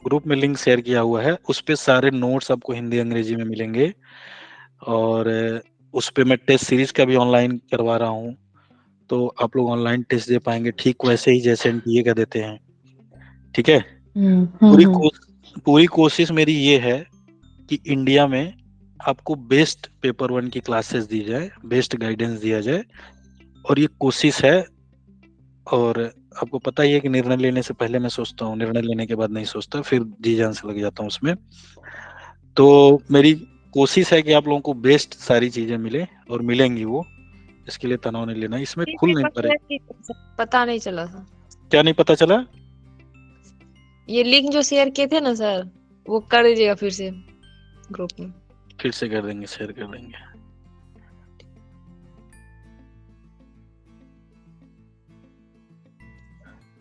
ग्रुप में लिंक शेयर किया हुआ है, उस पे सारे नोट्स आपको हिंदी अंग्रेजी में मिलेंगे। और उस पे मैं टेस्ट सीरीज का भी ऑनलाइन करवा रहा हूँ, तो आप लोग ऑनलाइन टेस्ट दे पाएंगे, ठीक वैसे ही जैसे एनटीए का देते हैं। ठीक है, हम्म। पूरी कोशिश मेरी ये है कि इंडिया में आपको बेस्ट पेपर 1 की क्लासेस दी जाए, बेस्ट गाइडेंस दिया जाए, और ये कोशिश है। और आपको पता ही है कि निर्णय लेने से पहले मैं सोचता हूँ, निर्णय लेने के बाद नहीं सोचता, फिर जी जान से लग जाता हूँ उसमें। तो मेरी कोशिश है कि आप लोगों को बेस्ट सारी चीजें मिले, और मिलेंगी वो, इसके लिए तनाव नहीं लेना। इसमें खुल नहीं पा रहे। पता नहीं चला सर। क्या नहीं पता चला? ये लिंक जो शेयर किए थे ना सर, वो कर दीजिएगा फिर से ग्रुप में। फिर से कर देंगे, शेयर कर देंगे।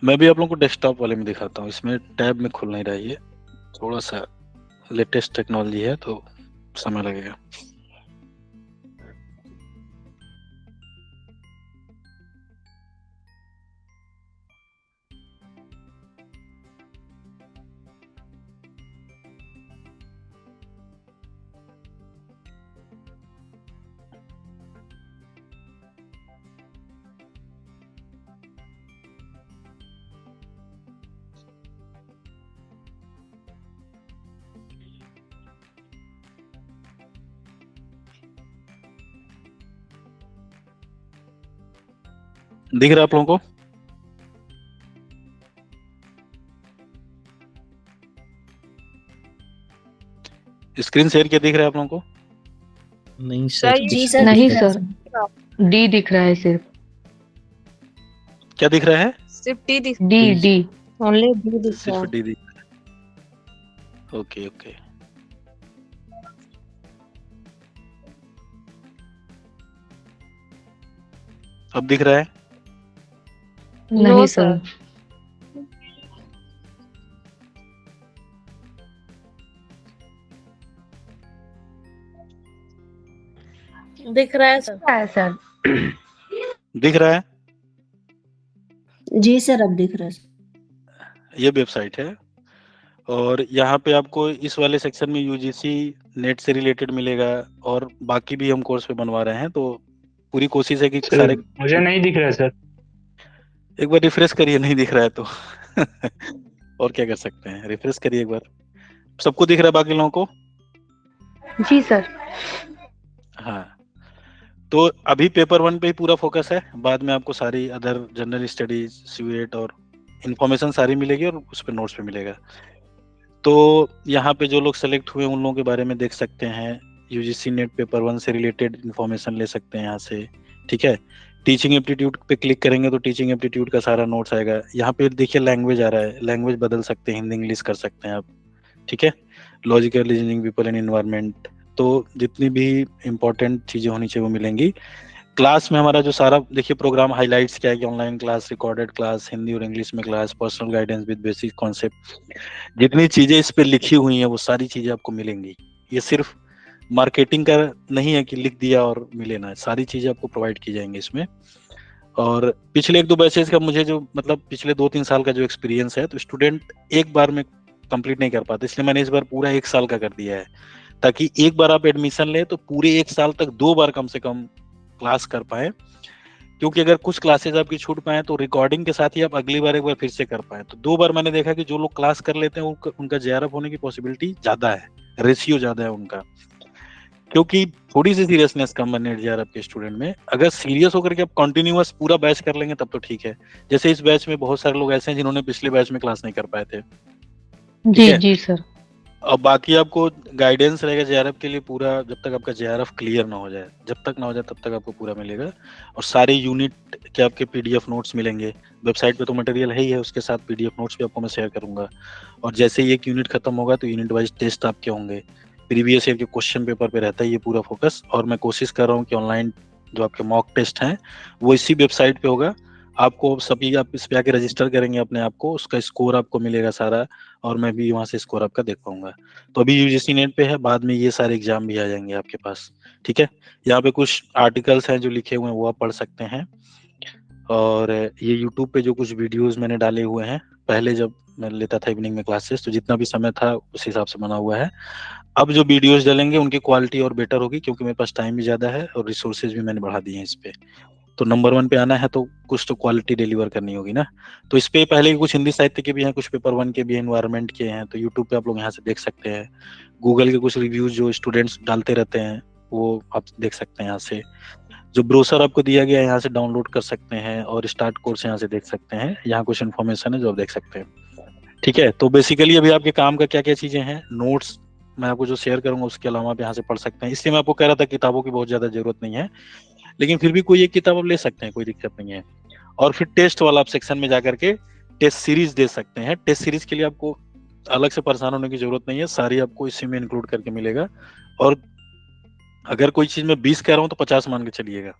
मैं भी आप लोगों को डेस्कटॉप वाले में दिखाता हूँ, इसमें टैब में खुल नहीं रहा है, ये थोड़ा सा लेटेस्ट टेक्नोलॉजी है, तो समय लगेगा। दिख रहा है आप लोगों को? स्क्रीन शेयर किया दिख रहा है आप लोगों को? नहीं सर, सर। जी सर, नहीं दिख रहा सर, डी दिख रहा है सिर्फ, क्या दिख रहा है? सिर्फ डी दिख डी डी। ओनली डी दिख रहा सिर्फ है। डी दिख रहा है। Okay okay. अब दिख रहा है? नहीं नो सर, दिख रहा है सर। है सर। दिख रहा है? जी सर, अब दिख रहा है। ये वेबसाइट है और यहाँ पे आपको इस वाले सेक्शन में यूजीसी नेट से रिलेटेड मिलेगा और बाकी भी हम कोर्स पे बनवा रहे हैं, तो पूरी कोशिश है कि सारे। मुझे नहीं दिख रहा है सर। एक बार रिफ्रेश करिए, नहीं दिख रहा है तो और क्या कर सकते हैं, रिफ्रेश करिए एक बार। सबको दिख रहा है बाकी लोगों को? जी सर। हाँ, तो अभी पेपर 1 पे ही पूरा फोकस है, बाद में आपको सारी अदर जनरल स्टडीज, स्यूएट और इंफॉर्मेशन सारी मिलेगी और उस पर नोट्स पे मिलेगा। तो यहाँ पे जो लोग सेलेक्ट हुए उन लोगों के बारे में देख सकते हैं, यूजीसी नेट पेपर 1 से रिलेटेड इंफॉर्मेशन ले सकते हैं यहाँ से। ठीक है, टीचिंग एप्टीट्यूड पे क्लिक करेंगे तो टीचिंग एप्टीट्यूड का सारा नोट्स आएगा। यहाँ पे देखिए लैंग्वेज आ रहा है, लैंग्वेज बदल सकते हैं, हिंदी इंग्लिश कर सकते हैं आप। ठीक है, logical reasoning, people and environment, तो जितनी भी इंपॉर्टेंट चीजें होनी चाहिए वो मिलेंगी। क्लास में हमारा जो सारा देखिए प्रोग्राम हाइलाइट्स क्या है कि online class, recorded class, Hindi और इंग्लिश में class, personal guidance with basic concept, जितनी चीजें इस पे लिखी हुई हैं वो सारी चीजें आपको मिलेंगी। ये सिर्फ मार्केटिंग का नहीं है कि लिख दिया और मिले ना, सारी चीजें आपको प्रोवाइड की जाएंगी इसमें। और पिछले 1-2 बैचेस का मुझे जो मतलब पिछले 2-3 साल का जो एक्सपीरियंस है, तो स्टूडेंट एक बार में कंप्लीट नहीं कर पाते, इसलिए मैंने इस बार पूरा 1 साल का कर दिया है, ताकि एक बार आप एडमिशन ले तो पूरे 1 साल तक 2 बार कम से कम क्लास कर पाए। क्योंकि अगर कुछ क्लासेस आपकी छूट पाए तो रिकॉर्डिंग के साथ ही आप अगली बार एक बार फिर से कर पाए। तो 2 बार मैंने देखा कि जो लोग क्लास कर लेते हैं उनका जेआरएफ होने की पॉसिबिलिटी ज्यादा है, रेशियो ज्यादा है उनका, क्योंकि थोड़ी सी सीरियसनेस कम है नेट जेआरएफ के स्टूडेंट में। अगर सीरियस होकर के आप कंटिन्यूअस पूरा बैच कर लेंगे तब तो ठीक है। जैसे इस बैच में बहुत सारे लोग ऐसे हैं जिन्होंने पिछले बैच में क्लास नहीं कर पाए थे। जी जी सर। और बाकी आपको गाइडेंस रहेगा जेआरएफ के लिए पूरा, जब तक आपका जेआरएफ क्लियर ना हो जाए, जब तक ना हो जाए तब तक आपको पूरा मिलेगा। और सारे यूनिट के आपके पीडीएफ नोट्स मिलेंगे, वेबसाइट पे तो मटेरियल है ही है, उसके साथ पीडीएफ नोट्स भी आपको मैं शेयर करूंगा। और जैसे ही एक यूनिट खत्म होगा तो यूनिट वाइज टेस्ट आपके होंगे, प्रीवियस ईयर के क्वेश्चन पेपर पे रहता है ये पूरा फोकस। और मैं कोशिश कर रहा हूँ कि ऑनलाइन जो आपके मॉक टेस्ट हैं वो इसी वेबसाइट पे होगा। आपको सभी आप इस पे आके रजिस्टर करेंगे अपने आप को, उसका स्कोर आपको मिलेगा सारा, और मैं भी वहां से स्कोर आपका देख पाऊंगा। तो अभी यूजीसी नेट पे है, बाद में ये सारे एग्जाम भी आ जाएंगे आपके पास। ठीक है, यहाँ पे कुछ आर्टिकल्स हैं जो लिखे हुए हैं वो आप पढ़ सकते हैं। और ये यूट्यूब पे जो कुछ वीडियोस मैंने डाले हुए हैं, पहले जब मैं लेता था इवनिंग में क्लासेस तो जितना भी समय था उस हिसाब से बना हुआ है। अब जो वीडियोस डालेंगे उनकी क्वालिटी और बेटर होगी, क्योंकि मेरे पास टाइम भी ज्यादा है और रिसोर्सेज भी मैंने बढ़ा दिए हैं इस पे। तो नंबर 1 पे आना है तो कुछ तो क्वालिटी डिलीवर करनी होगी ना। तो इस पे पहले कुछ हिंदी साहित्य के भी हैं, कुछ पेपर 1 के भी, एनवायरनमेंट के हैं, तो यूट्यूब पे आप लोग यहाँ से देख सकते हैं। गूगल के कुछ रिव्यूज जो स्टूडेंट्स डालते रहते हैं वो आप देख सकते हैं यहाँ से। जो ब्रोशर आपको दिया गया है यहाँ से डाउनलोड कर सकते हैं, और स्टार्ट कोर्स यहाँ से देख सकते हैं। यहाँ कुछ इन्फॉर्मेशन है जो आप देख सकते हैं। ठीक है, तो बेसिकली अभी आपके काम का क्या क्या चीजें हैं, नोट्स मैं आपको जो शेयर करूंगा उसके अलावा आप यहाँ से पढ़ सकते हैं। इसलिए मैं आपको कह रहा था किताबों की बहुत ज्यादा जरूरत नहीं है, लेकिन फिर भी कोई एक किताब आप ले सकते हैं, कोई दिक्कत नहीं है। और फिर टेस्ट वाला आप सेक्शन में जाकर के टेस्ट सीरीज दे सकते हैं। टेस्ट सीरीज के लिए आपको अलग से परेशान होने की जरूरत नहीं है, सारी आपको इसी में इंक्लूड करके मिलेगा। और अगर कोई चीज में 20 कह रहा हूँ तो 50 मान के चलिएगा।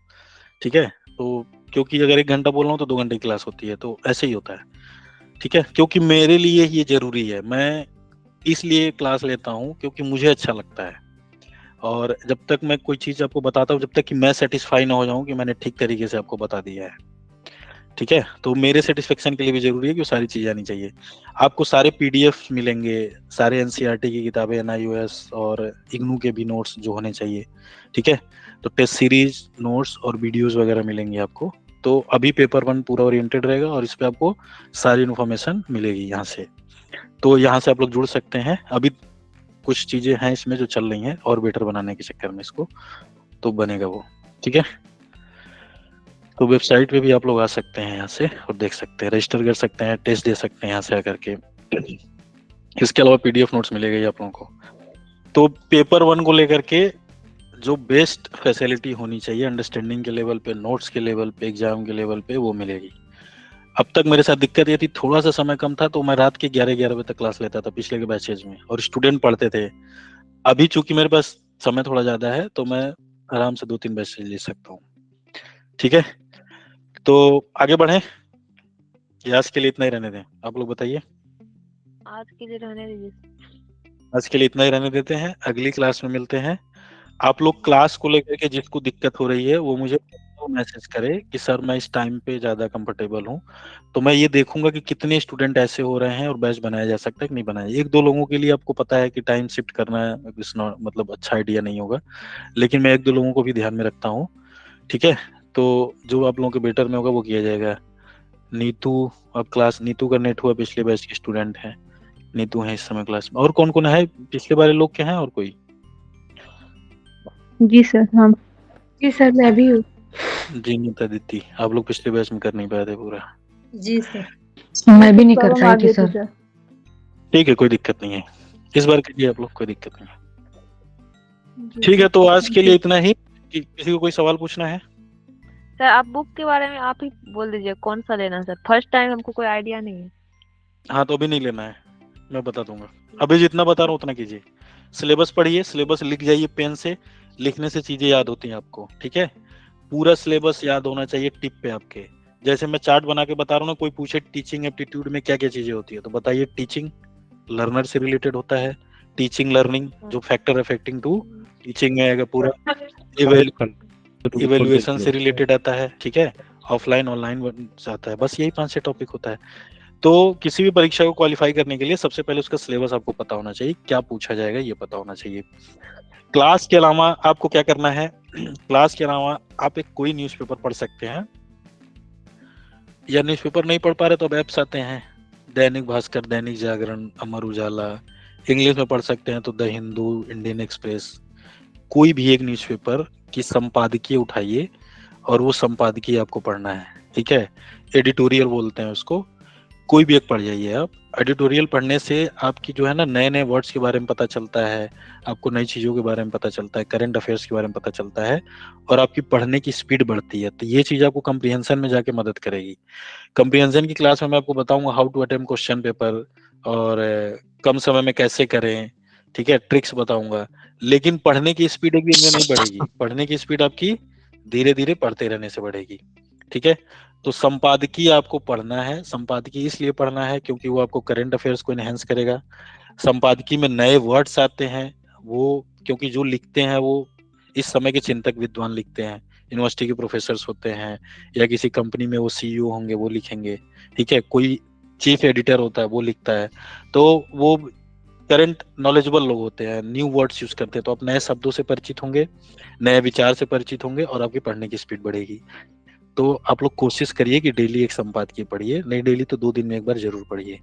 ठीक है, तो क्योंकि अगर 1 घंटा बोल रहा हूँ तो 2 घंटे की क्लास होती है, तो ऐसे ही होता है। ठीक है, क्योंकि मेरे लिए ये जरूरी है, मैं इसलिए क्लास लेता हूँ क्योंकि मुझे अच्छा लगता है। और जब तक मैं कोई चीज आपको बताता हूँ, जब तक कि मैं सेटिस्फाई ना हो जाऊं कि मैंने ठीक तरीके से आपको बता दिया है, ठीक है, तो मेरे सेटिस्फेक्शन के लिए भी जरूरी है कि वो सारी चीजें आनी चाहिए। आपको सारे पीडीएफ मिलेंगे, सारे एनसीईआरटी की किताबें, एनआईओएस और इग्नू के भी नोट्स जो होने चाहिए। ठीक है, तो टेस्ट सीरीज नोट्स और वीडियोस वगैरह मिलेंगे आपको। तो अभी पेपर 1 पूरा ओरिएंटेड रहेगा और इस पे आपको सारी इन्फॉर्मेशन मिलेगी यहाँ से। तो यहाँ से आप लोग जुड़ सकते हैं। अभी कुछ चीजें हैं इसमें जो चल रही हैं और बेटर बनाने के चक्कर में इसको, तो बनेगा वो। ठीक है, तो वेबसाइट पे भी आप लोग आ सकते हैं यहाँ से और देख सकते हैं, रजिस्टर कर सकते हैं, टेस्ट दे सकते हैं यहाँ से आकर के। इसके अलावा पीडीएफ नोट्स मिलेगा ही आप लोगों को। तो पेपर 1 को लेकर के जो बेस्ट फैसिलिटी होनी चाहिए अंडरस्टैंडिंग के लेवल पे, नोट्स के लेवल पे, एग्जाम के लेवल पे, वो मिलेगी। अब तक मेरे साथ दिक्कत ये थी, थोड़ा सा समय कम था तो मैं रात के 11 बजे तक क्लास लेता था पिछले के बैचेज में, और स्टूडेंट पढ़ते थे। अभी चूंकि मेरे पास समय थोड़ा ज्यादा है तो मैं आराम से 2-3 बैचेज ले सकता हूँ। ठीक है, तो आगे बढ़े या आज के लिए इतना ही रहने दें? आप लोग बताइए। आज के लिए रहने दीजिए। आज के लिए इतना ही रहने देते हैं, अगली क्लास में मिलते हैं। आप लोग क्लास को लेकर के जिसको दिक्कत हो रही है वो मुझे मैसेज करे कि सर मैं इस टाइम पे ज्यादा कंफर्टेबल हूँ, तो मैं ये देखूंगा कि कितने स्टूडेंट ऐसे हो रहे हैं और बैच बनाया जा सकता है कि नहीं बनाया। 1-2 लोगों के लिए आपको पता है कि टाइम शिफ्ट करना मतलब अच्छा आइडिया नहीं होगा, लेकिन मैं 1-2 लोगों को भी ध्यान में रखता हूँ। ठीक है, तो जो आप लोगों के बेटर में होगा वो किया जाएगा। नीतू, अब क्लास नीतू का नेट हुआ, पिछले बैच के स्टूडेंट है, नीतू है इस समय क्लास में। और कौन कौन है पिछले वाले लोग के हैं और कोई? जी सर, हम जी सर मैं भी हूँ। जी नीता दीदी, आप लोग पिछले बैच में कर नहीं पाए थे पूरा। जी सर। मैं भी नहीं कर प्रॉब्लम पाई आ थी गई सर। थी सर। ठीक है, कोई दिक्कत नहीं है, इस बार कीजिए आप लोग, कोई दिक्कत नहीं है। जी ठीक है, सर, तो आज thank के लिए you। इतना ही। किसी को कोई सवाल पूछना है? सर आप बुक के बारे में आप ही बोल दीजिए कौन सा लेना है सर, फर्स्ट टाइम हमको कोई आइडिया नहीं है। हाँ, तो अभी नहीं लेना है, मैं बता दूंगा। अभी जितना बता रहा हूँ उतना कीजिए। सिलेबस पढ़िए, सिलेबस लिख जाइए पेन से, लिखने से चीजें याद होती हैं आपको। ठीक है, पूरा सिलेबस याद होना चाहिए टिप पे आपके। जैसे मैं चार्ट बना के बता रहा हूँ ना, कोई पूछे टीचिंग एप्टीट्यूड में क्या क्या चीजें होती है, तो बताइए टीचिंग लर्नर से रिलेटेड होता है, टीचिंग लर्निंग जो फैक्टर अफेक्टिंग टू टीचिंग में आएगा पूरा, इवेल्युएशन से रिलेटेड आता है। ठीक है, ऑफलाइन ऑनलाइन आता है, बस यही 5-6 टॉपिक होता है। तो किसी भी परीक्षा को क्वालिफाई करने के लिए सबसे पहले उसका सिलेबस आपको पता होना चाहिए, क्या पूछा जाएगा ये पता होना चाहिए। क्लास के अलावा आपको क्या करना है, क्लास के अलावा आप एक कोई न्यूज़पेपर पढ़ सकते हैं, या न्यूज़पेपर नहीं पढ़ पा रहे तो अब ऐप्स आते हैं, दैनिक भास्कर, दैनिक जागरण, अमर उजाला। इंग्लिश में पढ़ सकते हैं तो द हिंदू, इंडियन एक्सप्रेस, कोई भी एक न्यूज़पेपर की संपादकीय उठाइए और वो संपादकीय आपको पढ़ना है। ठीक है, एडिटोरियल बोलते हैं उसको, कोई भी एक पढ़ जाइए आप। एडिटोरियल पढ़ने से आपकी जो है ना नए नए वर्ड्स के बारे में पता चलता है, आपको नई चीज़ों के बारे में पता चलता है, करंट अफेयर्स के बारे में पता चलता है, और आपकी पढ़ने की स्पीड बढ़ती है। तो ये चीज़ आपको कम्प्रीहेंशन में जाके मदद करेगी। कम्प्रीहेंशन की क्लास में मैं आपको बताऊंगा how to attempt question paper, और कम समय में कैसे करें। ठीक है, ट्रिक्स बताऊंगा, लेकिन पढ़ने की स्पीड एक दिन में नहीं बढ़ेगी। पढ़ने की स्पीड आपकी धीरे धीरे पढ़ते रहने से बढ़ेगी। ठीक है, तो संपादकीय आपको पढ़ना है। संपादकीय इसलिए पढ़ना है क्योंकि वो आपको करंट अफेयर्स को एनहेंस करेगा। संपादकीय में नए वर्ड्स आते हैं, वो क्योंकि जो लिखते हैं वो इस समय के चिंतक विद्वान लिखते हैं, यूनिवर्सिटी के प्रोफेसर होते हैं, या किसी कंपनी में वो सीईओ होंगे वो लिखेंगे। ठीक है, कोई चीफ एडिटर होता है वो लिखता है, तो वो करंट नॉलेजेबल लोग होते हैं, न्यू वर्ड्स यूज करते हैं। तो आप नए शब्दों से परिचित होंगे, नए विचार से परिचित होंगे, और आपकी पढ़ने की स्पीड बढ़ेगी। तो आप लोग कोशिश करिए कि डेली एक संपादकीय पढ़िए, नहीं डेली तो 2 दिन में एक बार जरूर पढ़िए।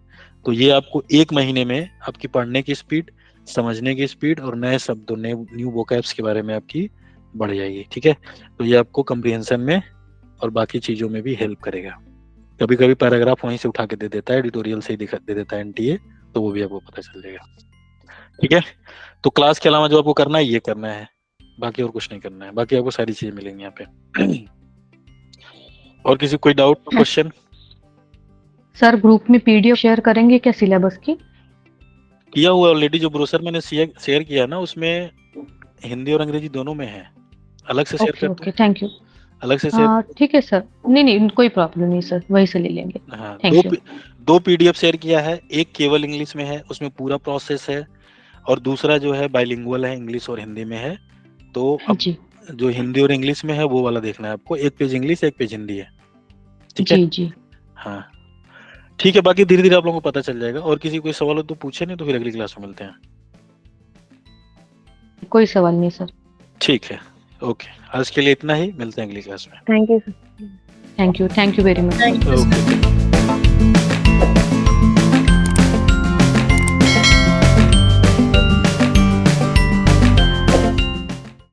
तो ये आपको 1 महीने में आपकी पढ़ने की स्पीड, समझने की स्पीड और नए शब्दों, नए न्यू वोकैब्स के बारे में आपकी बढ़ जाएगी। ठीक है, तो ये आपको कम्प्रीहेंशन में और बाकी चीजों में भी हेल्प करेगा। कभी कभी पैराग्राफ वहीं से उठा के दे देता है, एडिटोरियल से ही दे देता है एनटीए, तो वो भी आपको पता चल जाएगा। ठीक है, तो क्लास के अलावा जो आपको करना है ये करना है, बाकी और कुछ नहीं करना है। बाकी आपको सारी चीजें मिलेंगी यहाँ पे। और किसी कोई डाउट, क्वेश्चन? सर ग्रुप में पीडीएफ शेयर करेंगे क्या सिलेबस की? किया हुआ ऑलरेडी, जो ब्रोशर मैंने शेयर किया ना उसमें हिंदी और अंग्रेजी दोनों में है। अलग से शेयर ओके करते ओके, थैंक यू। अलग से शेयर। ठीक है सर, नहीं कोई प्रॉब्लम नहीं सर, वही से ले लेंगे। हाँ, थैंक यू। 2 पीडीएफ शेयर किया है, एक केवल इंग्लिश में है, उसमें पूरा प्रोसेस है, और दूसरा जो है बाइलिंगुअल है, इंग्लिश और हिंदी में है। तो अब जी जो हिंदी और इंग्लिश में है वो वाला देखना है आपको, 1 पेज इंग्लिश 1 पेज हिंदी है। ठीक है, जी जी, हाँ ठीक है, बाकी धीरे धीरे आप लोगों को पता चल जाएगा। और किसी कोई सवाल हो तो पूछे, नहीं तो फिर अगली क्लास में मिलते हैं। कोई सवाल नहीं सर। ठीक है, ओके, आज के लिए इतना ही, मिलते हैं अगली क्लास में। Thank you sir. Thank you very much. Thank you. Okay.